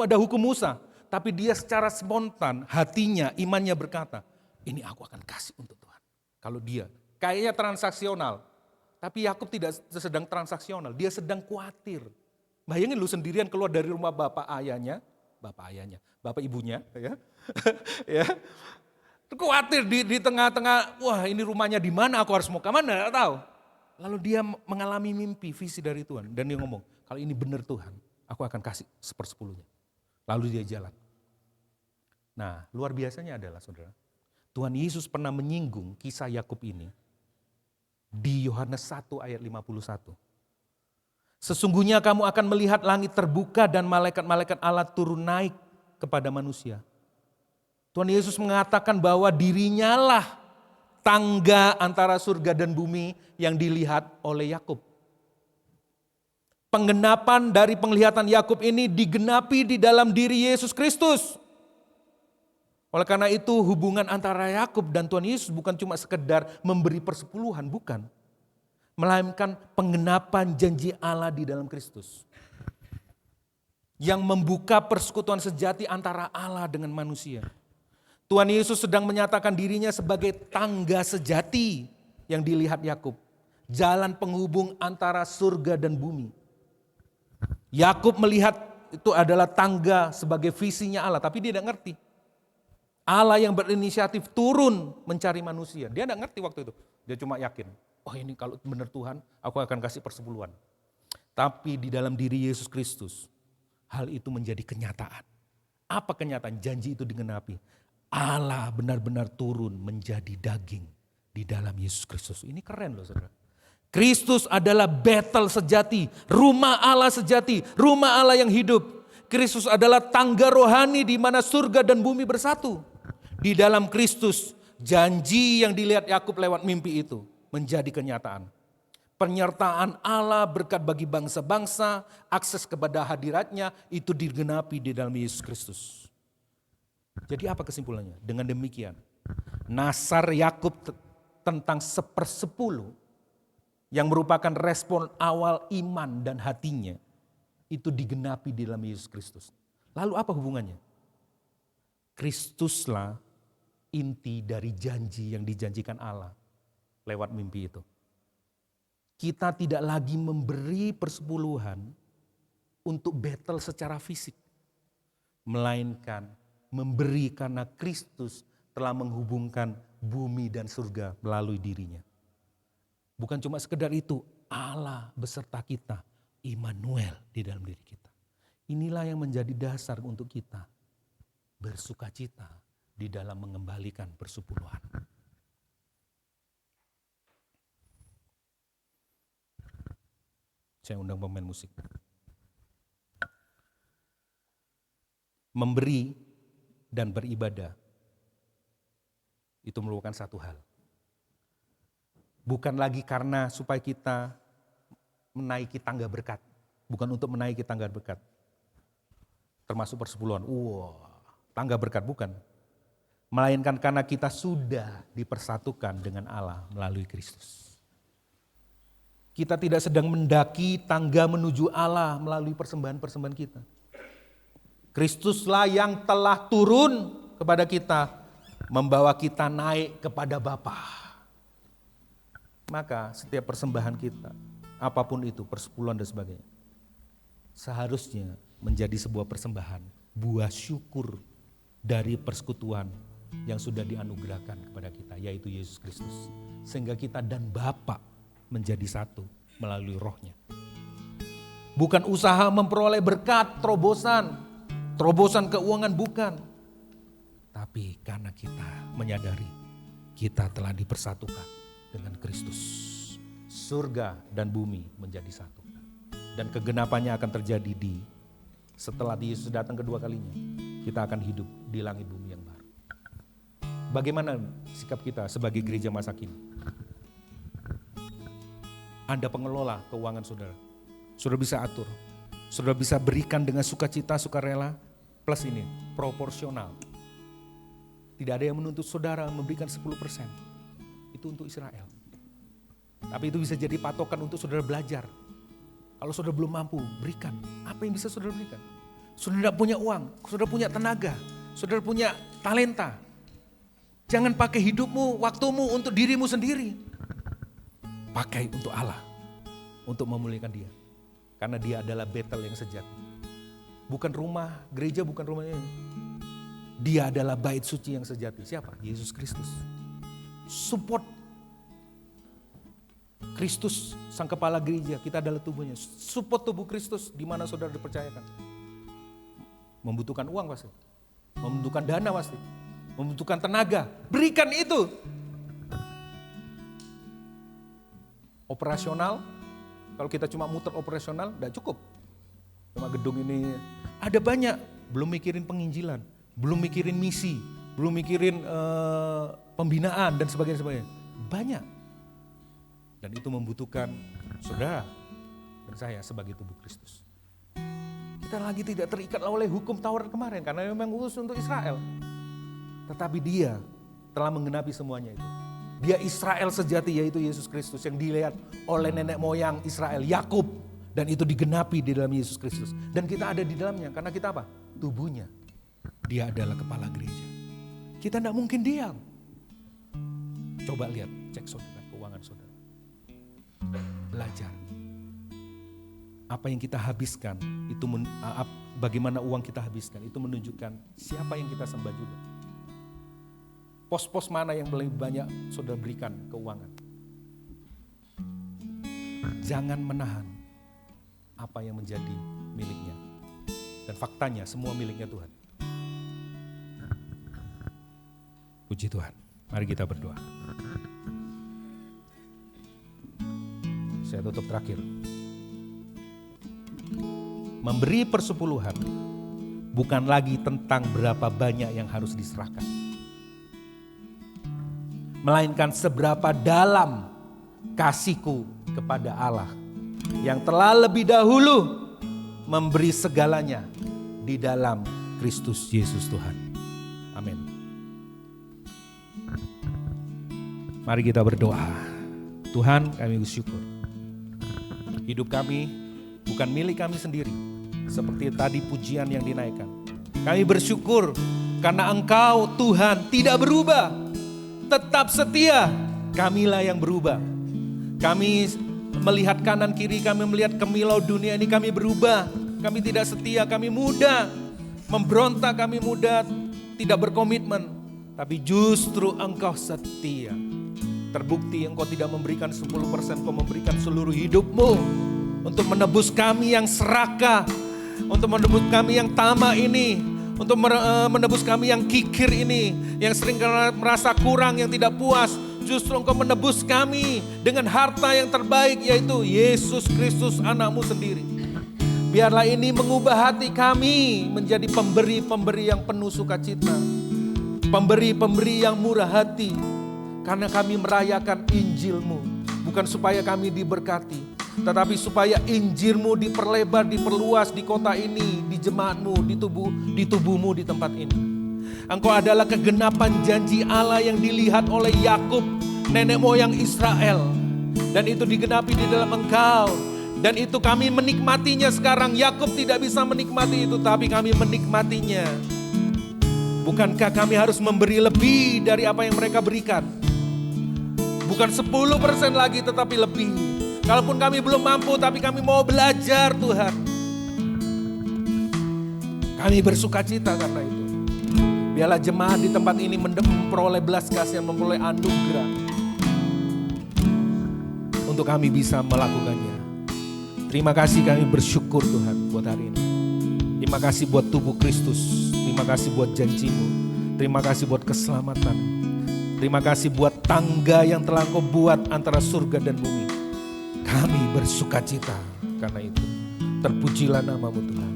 ada hukum Musa. Tapi dia secara spontan, hatinya, imannya berkata, ini aku akan kasih untuk Tuhan. Kalau dia, kayaknya transaksional. Tapi Yakub tidak sedang transaksional, dia sedang khawatir. Bayangin lu sendirian keluar dari rumah bapak ibunya. Ya. Ya. Khawatir di tengah-tengah, wah ini rumahnya di mana, aku harus mau ke mana, tidak tahu. Lalu dia mengalami mimpi, visi dari Tuhan. Dan dia ngomong, kalau ini benar Tuhan, aku akan kasih sepersepuluhnya. Lalu dia jalan. Nah luar biasanya adalah saudara, Tuhan Yesus pernah menyinggung kisah Yakub ini di Yohanes 1 ayat 51. Sesungguhnya kamu akan melihat langit terbuka dan malaikat-malaikat Allah turun naik kepada manusia. Tuhan Yesus mengatakan bahwa dirinya lah tangga antara surga dan bumi yang dilihat oleh Yakub. Penggenapan dari penglihatan Yakub ini digenapi di dalam diri Yesus Kristus. Oleh karena itu hubungan antara Yakub dan Tuhan Yesus bukan cuma sekedar memberi persepuluhan, bukan. Melainkan penggenapan janji Allah di dalam Kristus. Yang membuka persekutuan sejati antara Allah dengan manusia. Tuhan Yesus sedang menyatakan dirinya sebagai tangga sejati yang dilihat Yakub. Jalan penghubung antara surga dan bumi. Yakub melihat itu adalah tangga sebagai visinya Allah, tapi dia tidak ngerti. Allah yang berinisiatif turun mencari manusia. Dia tidak ngerti waktu itu. Dia cuma yakin, oh ini kalau benar Tuhan, aku akan kasih persepuluhan. Tapi di dalam diri Yesus Kristus, hal itu menjadi kenyataan. Apa kenyataan? Janji itu digenapi. Allah benar-benar turun menjadi daging di dalam Yesus Kristus. Ini keren loh saudara. Kristus adalah Betel sejati, rumah Allah sejati, rumah Allah yang hidup. Kristus adalah tangga rohani di mana surga dan bumi bersatu. Di dalam Kristus, janji yang dilihat Yakub lewat mimpi itu menjadi kenyataan. Penyertaan Allah, berkat bagi bangsa-bangsa, akses kepada hadiratnya itu digenapi di dalam Yesus Kristus. Jadi apa kesimpulannya? Dengan demikian, nasar Yakub tentang 1/10 yang merupakan respon awal iman dan hatinya, itu digenapi di dalam Yesus Kristus. Lalu apa hubungannya? Kristuslah inti dari janji yang dijanjikan Allah lewat mimpi itu. Kita tidak lagi memberi persepuluhan untuk Betel secara fisik. Melainkan memberi karena Kristus telah menghubungkan bumi dan surga melalui dirinya. Bukan cuma sekedar itu, Allah beserta kita, Immanuel di dalam diri kita. Inilah yang menjadi dasar untuk kita bersukacita di dalam mengembalikan persepuluhan. Saya undang pemain musik. Memberi dan beribadah itu merupakan satu hal. Bukan lagi karena supaya kita menaiki tangga berkat. Bukan untuk menaiki tangga berkat. Termasuk persepuluhan. Tangga berkat bukan. Melainkan karena kita sudah dipersatukan dengan Allah melalui Kristus. Kita tidak sedang mendaki tangga menuju Allah melalui persembahan-persembahan kita. Kristuslah yang telah turun kepada kita, membawa kita naik kepada Bapa. Maka setiap persembahan kita, apapun itu, persepuluhan dan sebagainya, seharusnya menjadi sebuah persembahan, buah syukur dari persekutuan yang sudah dianugerahkan kepada kita, yaitu Yesus Kristus. Sehingga kita dan Bapa menjadi satu melalui Roh-Nya. Bukan usaha memperoleh berkat, terobosan keuangan bukan. Tapi karena kita menyadari kita telah dipersatukan dengan Kristus. Surga dan bumi menjadi satu. Dan kegenapannya akan terjadi setelah Yesus datang kedua kalinya. Kita akan hidup di langit bumi yang baru. Bagaimana sikap kita sebagai gereja masa kini? Anda pengelola keuangan saudara. Saudara bisa atur. Saudara bisa berikan dengan sukacita, sukarela. Plus ini, proporsional. Tidak ada yang menuntut saudara memberikan 10%. Itu untuk Israel. Tapi itu bisa jadi patokan untuk saudara belajar. Kalau saudara belum mampu, berikan. Apa yang bisa saudara berikan? Saudara punya uang, saudara punya tenaga, saudara punya talenta. Jangan pakai hidupmu, waktumu untuk dirimu sendiri. Pakai untuk Allah, untuk memuliakan Dia. Karena Dia adalah Betel yang sejati. Bukan rumah, gereja bukan rumahnya. Dia adalah bait suci yang sejati. Siapa? Yesus Kristus. Support Kristus, sang kepala gereja, kita adalah tubuhnya. Support tubuh Kristus di mana saudara dipercayakan. Membutuhkan uang pasti. Membutuhkan dana pasti. Membutuhkan tenaga. Berikan itu. Operasional, kalau kita cuma muter operasional, tidak cukup. Cuma gedung ini, ada banyak. Belum mikirin penginjilan, belum mikirin misi, belum mikirin pembinaan dan sebagainya. Banyak. Dan itu membutuhkan saudara dan saya sebagai tubuh Kristus. Kita lagi tidak terikat oleh hukum Taurat kemarin, karena memang khusus untuk Israel. Tetapi Dia telah menggenapi semuanya itu. Dia Israel sejati, yaitu Yesus Kristus yang dilihat oleh nenek moyang Israel, Yakub, dan itu digenapi di dalam Yesus Kristus. Dan kita ada di dalamnya karena kita apa? Tubuhnya. Dia adalah kepala gereja. Kita tidak mungkin diam. Coba lihat, cek saudara, keuangan saudara. Belajar. Apa yang kita habiskan, itu bagaimana uang kita habiskan, itu menunjukkan siapa yang kita sembah juga. Pos-pos mana yang lebih banyak saudara berikan keuangan? jangan menahan apa yang menjadi miliknya. Dan faktanya semua miliknya Tuhan. Puji Tuhan. Mari kita berdoa. Saya tutup terakhir. Memberi persepuluhan bukan lagi tentang berapa banyak yang harus diserahkan, melainkan seberapa dalam kasihku kepada Allah yang telah lebih dahulu memberi segalanya di dalam Kristus Yesus Tuhan. Amin. Mari kita berdoa. Tuhan, kami bersyukur. Hidup kami bukan milik kami sendiri. Seperti tadi pujian yang dinaikkan. Kami bersyukur karena Engkau Tuhan tidak berubah. Tetap setia. Kamilah yang berubah. Kami melihat kanan kiri, kami melihat kemilau dunia ini, kami berubah. Kami tidak setia, kami mudah memberontak, kami mudah tidak berkomitmen. Tapi justru Engkau setia. Terbukti Engkau tidak memberikan 10%, Engkau memberikan seluruh hidupmu. Untuk menebus kami yang serakah, untuk menebus kami yang tamak ini, untuk menebus kami yang kikir ini, yang sering merasa kurang, yang tidak puas. Justru Engkau menebus kami dengan harta yang terbaik, yaitu Yesus Kristus anakmu sendiri. Biarlah ini mengubah hati kami menjadi pemberi-pemberi yang penuh sukacita, pemberi-pemberi yang murah hati, karena kami merayakan Injil-Mu. Bukan supaya kami diberkati, tetapi supaya Injil-Mu diperlebar, diperluas di kota ini, di jemaat-Mu, di tubuh-Mu di tempat ini. Engkau adalah kegenapan janji Allah yang dilihat oleh Yakub, nenek moyang Israel. Dan itu digenapi di dalam Engkau. Dan itu kami menikmatinya sekarang. Yakub tidak bisa menikmati itu, tapi kami menikmatinya. Bukankah kami harus memberi lebih dari apa yang mereka berikan? Bukan 10% lagi, tetapi lebih. Kalaupun kami belum mampu, tapi kami mau belajar Tuhan. Kami bersukacita karena itu. Biarlah jemaat di tempat ini memperoleh belas kasihan, memperoleh anugerah. Untuk kami bisa melakukannya. Terima kasih, kami bersyukur Tuhan buat hari ini. Terima kasih buat tubuh Kristus. Terima kasih buat janji-Mu. Terima kasih buat keselamatan. Terima kasih buat tangga yang telah Engkau buat antara surga dan bumi. Kami bersukacita karena itu. Terpujilah nama-Mu Tuhan.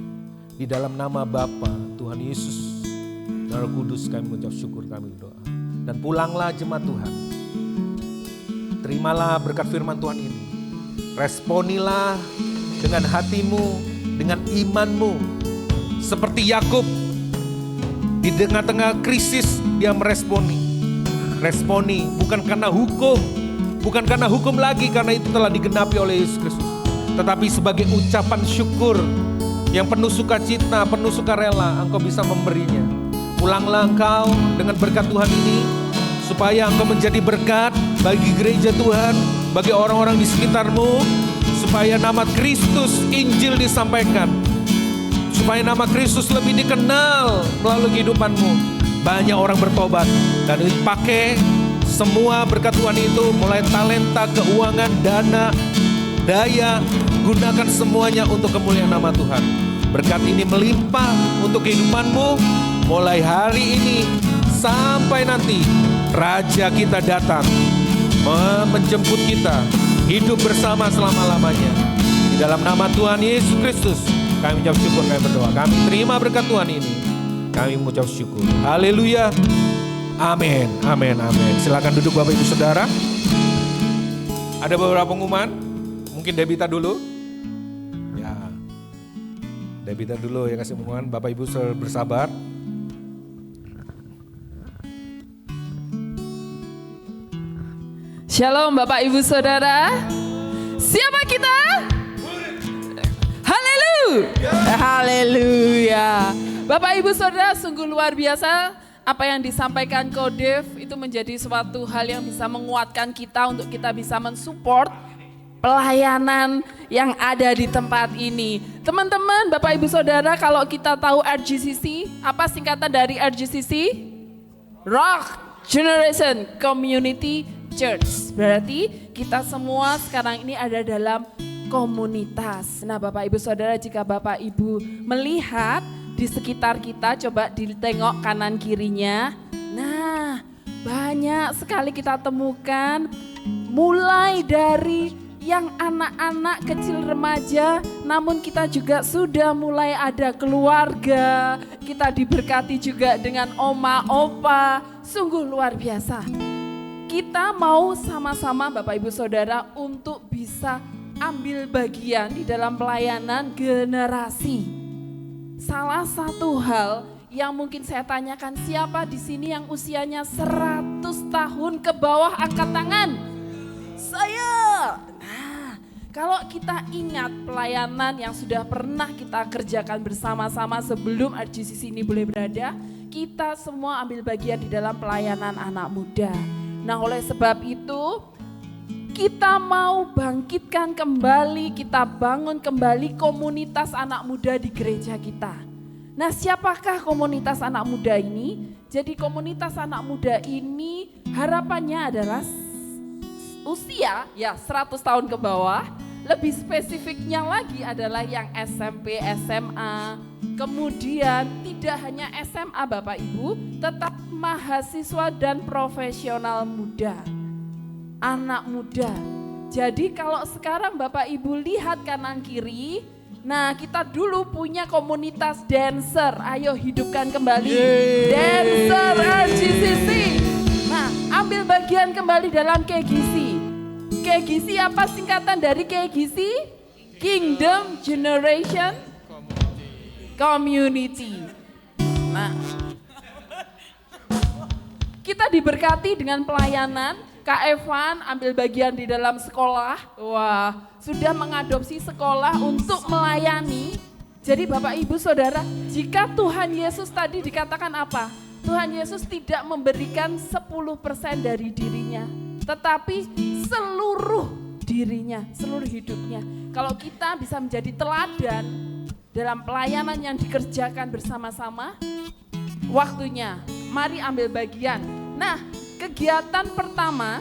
Di dalam nama Bapa, Tuhan Yesus, dan Roh Kudus kami mengucap syukur, kami berdoa. Dan pulanglah jemaat Tuhan. Terimalah berkat firman Tuhan ini. Responilah dengan hatimu, dengan imanmu. Seperti Yakub, di tengah-tengah krisis dia meresponi. Responi bukan karena hukum, bukan karena hukum lagi, karena itu telah digenapi oleh Yesus Kristus. Tetapi sebagai ucapan syukur yang penuh sukacita, penuh sukarela, engkau bisa memberinya. Pulanglah engkau dengan berkat Tuhan ini, supaya engkau menjadi berkat bagi gereja Tuhan, bagi orang-orang di sekitarmu, supaya nama Kristus, Injil disampaikan, supaya nama Kristus lebih dikenal melalui kehidupanmu. Banyak orang bertobat dan dipakai semua berkat Tuhan itu, mulai talenta, keuangan, dana, daya, gunakan semuanya untuk kemuliaan nama Tuhan. Berkat ini melimpah untuk kehidupanmu mulai hari ini sampai nanti Raja kita datang menjemput kita hidup bersama selama-lamanya. Di dalam nama Tuhan Yesus Kristus kami ucap syukur, kami berdoa, kami terima berkat Tuhan ini. Kami mengucap syukur. Haleluya. Amin. Amin. Amin. Silakan duduk Bapak Ibu Saudara. Ada beberapa pengumuman. Mungkin Debita dulu. Ya. Debita dulu ya kasih pengumuman. Bapak Ibu bersabar. Shalom Bapak Ibu Saudara. Siapa kita? Haleluya. Haleluya. Bapak Ibu Saudara, sungguh luar biasa apa yang disampaikan Kodev, itu menjadi suatu hal yang bisa menguatkan kita untuk kita bisa mensupport pelayanan yang ada di tempat ini. Teman-teman, Bapak Ibu Saudara, kalau kita tahu RGCC, apa singkatan dari RGCC? Rock Generation Community church. Berarti kita semua sekarang ini ada dalam komunitas. Nah Bapak Ibu Saudara, jika Bapak Ibu melihat di sekitar kita, coba ditengok kanan kirinya. Nah banyak sekali kita temukan, mulai dari yang anak-anak kecil remaja, namun kita juga sudah mulai ada keluarga, kita diberkati juga dengan oma, opa, sungguh luar biasa. Kita mau sama-sama Bapak Ibu Saudara untuk bisa ambil bagian di dalam pelayanan generasi. Salah satu hal yang mungkin saya tanyakan, siapa di sini yang usianya 100 tahun ke bawah, angkat tangan. Saya. Nah, kalau kita ingat pelayanan yang sudah pernah kita kerjakan bersama-sama sebelum RGCC ini boleh berada, kita semua ambil bagian di dalam pelayanan anak muda. Nah, oleh sebab itu kita mau bangkitkan kembali, kita bangun kembali komunitas anak muda di gereja kita. Nah, siapakah komunitas anak muda ini? Jadi komunitas anak muda ini harapannya adalah usia ya 100 tahun ke bawah, lebih spesifiknya lagi adalah yang SMP, SMA, kemudian tidak hanya SMA Bapak Ibu, tetap mahasiswa dan profesional muda, anak muda. Jadi kalau sekarang Bapak Ibu lihat kanan kiri, nah kita dulu punya komunitas dancer, ayo hidupkan kembali dancer RGCC. Nah, ambil bagian kembali dalam KGC. KGC apa singkatan dari KGC? Kingdom Generation Community. Nah, kita diberkati dengan pelayanan. Kak Evan ambil bagian di dalam sekolah. Wah, sudah mengadopsi sekolah untuk melayani. Jadi Bapak Ibu Saudara, jika Tuhan Yesus tadi dikatakan apa? Tuhan Yesus tidak memberikan 10% dari dirinya, tetapi seluruh dirinya, seluruh hidupnya. Kalau kita bisa menjadi teladan dalam pelayanan yang dikerjakan bersama-sama, waktunya mari ambil bagian. Nah, kegiatan pertama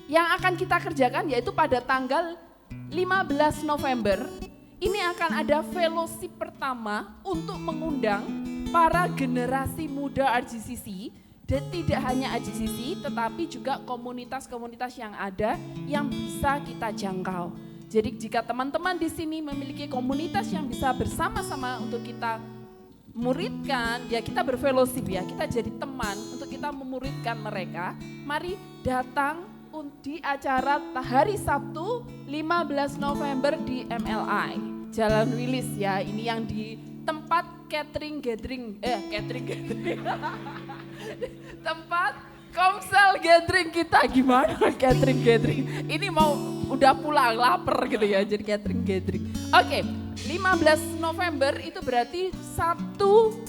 yang akan kita kerjakan yaitu pada tanggal 15 November, ini akan ada fellowship pertama untuk mengundang para generasi muda RGCC, dan tidak hanya RGCC tetapi juga komunitas-komunitas yang ada yang bisa kita jangkau. Jadi jika teman-teman di sini memiliki komunitas yang bisa bersama-sama untuk kita muridkan, ya kita berfellowship ya, kita jadi teman untuk kita memuridkan mereka. Mari datang di acara hari Sabtu 15 November di MLI Jalan Wilis ya, ini yang di tempat catering gathering tempat komsel gathering kita. Gimana catering gathering? Ini mau udah pulang lapar gitu ya, jadi catering gathering. Oke, 15 November itu berarti Sabtu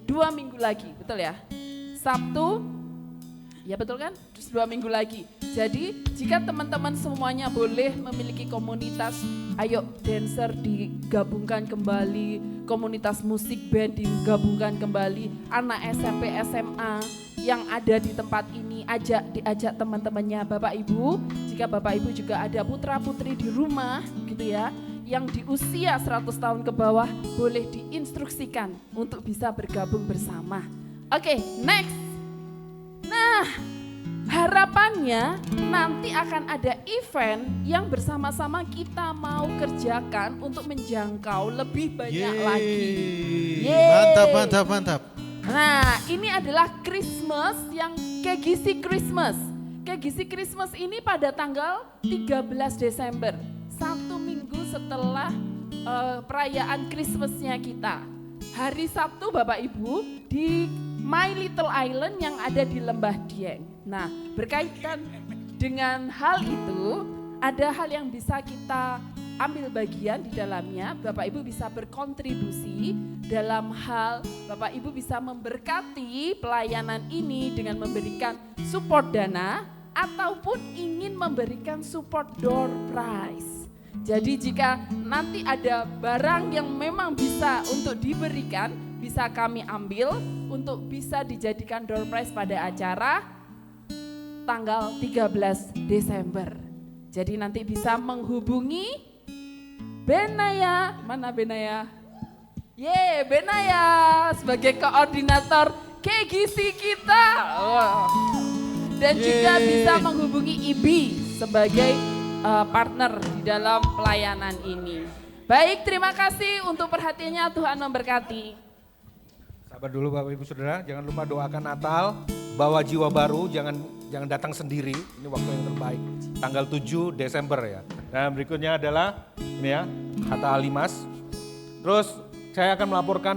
2 minggu lagi, betul ya? Sabtu, ya betul kan? Terus 2 minggu lagi. Jadi jika teman-teman semuanya boleh memiliki komunitas, ayo dancer digabungkan kembali, komunitas musik band digabungkan kembali, anak SMP, SMA yang ada di tempat ini, diajak teman-temannya. Bapak Ibu, jika Bapak Ibu juga ada putra-putri di rumah gitu ya, yang di usia 100 tahun ke bawah, boleh diinstruksikan untuk bisa bergabung bersama. Oke, next. Nah, harapannya nanti akan ada event yang bersama-sama kita mau kerjakan untuk menjangkau lebih banyak lagi. Mantap. Nah, ini adalah Christmas yang KGC Christmas. KGC Christmas ini pada tanggal 13 Desember, 1 minggu setelah perayaan Christmasnya kita. Hari Sabtu Bapak Ibu di My Little Island yang ada di Lembah Dieng. Nah, berkaitan dengan hal itu, ada hal yang bisa kita ambil bagian di dalamnya. Bapak Ibu bisa berkontribusi dalam hal Bapak Ibu bisa memberkati pelayanan ini dengan memberikan support dana ataupun ingin memberikan support door prize. Jadi jika nanti ada barang yang memang bisa untuk diberikan, bisa kami ambil untuk bisa dijadikan door prize pada acara tanggal 13 Desember. Jadi nanti bisa menghubungi Benaya, mana Benaya? Benaya sebagai koordinator KGC kita. Dan juga bisa menghubungi IBI sebagai partner di dalam pelayanan ini. Baik, terima kasih untuk perhatiannya, Tuhan memberkati. Sabar dulu Bapak Ibu Saudara, jangan lupa doakan Natal, bawa jiwa baru, jangan datang sendiri, ini waktu yang terbaik. Tanggal 7 Desember ya. Dan berikutnya adalah ini ya, Hatta Alimas. Terus saya akan melaporkan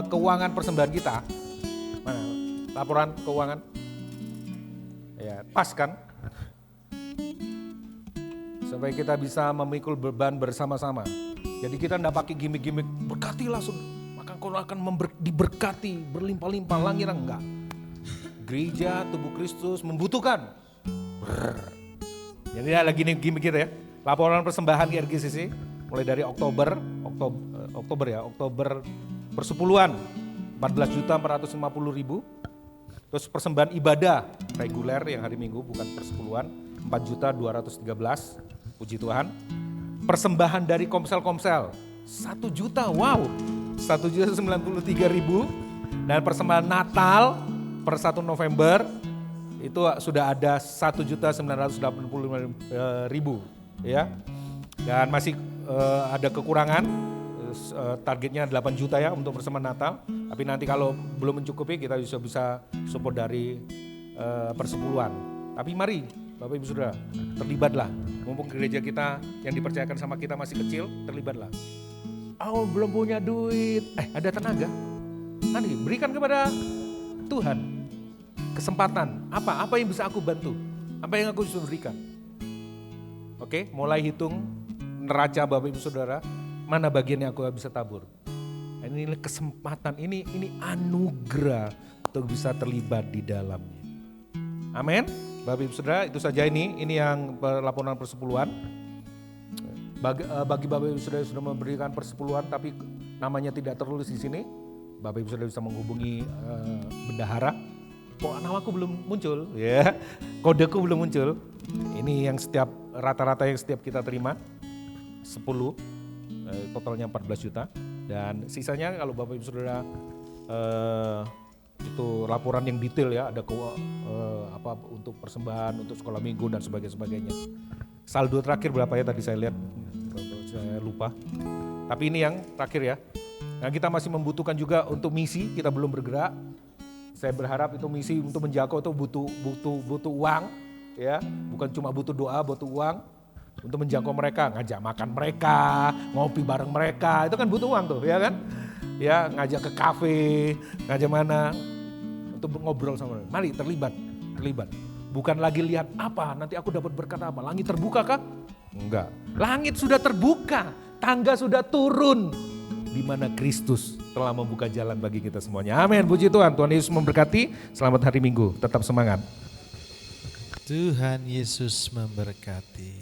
keuangan persembahan kita. Mana? Laporan keuangan? Ya, pas kan? Supaya kita bisa memikul beban bersama-sama. Jadi kita tidak pakai gimmick-gimmick, berkatilah maka kau akan diberkati berlimpah-limpah langit, enggak. Gereja tubuh Kristus membutuhkan. Jadi lagi nih gimmick kita ya. Laporan persembahan di RGCC mulai dari Oktober persepuluhan 14.450.000. Terus persembahan ibadah reguler yang hari Minggu bukan persepuluhan 4.213.000. Puji Tuhan. Persembahan dari komsel-komsel 1 juta, wow, 1.093.000. Dan persembahan Natal per 1 November itu sudah ada 1.985.000 ya. Dan masih ada kekurangan, targetnya 8 juta ya untuk persembahan Natal. Tapi nanti kalau belum mencukupi kita bisa support dari persepuluhan. Tapi mari Bapak Ibu Saudara, terlibatlah. Mumpung gereja kita yang dipercayakan sama kita masih kecil, terlibatlah. Oh, belum punya duit. Ada tenaga. Nanti berikan kepada Tuhan kesempatan. Apa yang bisa aku bantu? Apa yang aku bisa berikan? Oke, mulai hitung neraca Bapak Ibu Saudara, mana bagian yang aku bisa tabur. Ini kesempatan, ini anugerah untuk bisa terlibat di dalamnya. Amin. Bapak Ibu Saudara, itu saja ini yang laporan persepuluhan. Bagi Bapak Ibu Saudara yang sudah memberikan persepuluhan tapi namanya tidak tertulis di sini, Bapak Ibu Saudara bisa menghubungi bendahara. Kok namaku belum muncul? Ya, kodeku belum muncul. Ini yang rata-rata yang setiap kita terima 10, totalnya 14 juta. Dan sisanya kalau Bapak Ibu Saudara itu laporan yang detail ya, ada untuk persembahan, untuk sekolah minggu dan sebagainya. Saldo terakhir berapa ya tadi saya lihat, saya lupa. Tapi ini yang terakhir ya. Nah, kita masih membutuhkan juga untuk misi, kita belum bergerak. Saya berharap itu misi untuk menjangkau itu butuh uang ya, bukan cuma butuh doa, butuh uang untuk menjangkau mereka, ngajak makan mereka, ngopi bareng mereka, itu kan butuh uang tuh ya kan? Ya, ngajak ke kafe, ngajak mana untuk ngobrol sama mereka. Mari terlibat. Bukan lagi lihat apa, nanti aku dapat berkat apa, langit terbuka kah? Enggak, langit sudah terbuka, tangga sudah turun, di mana Kristus telah membuka jalan bagi kita semuanya. Amin, puji Tuhan. Tuhan Yesus memberkati, selamat hari Minggu, tetap semangat. Tuhan Yesus memberkati.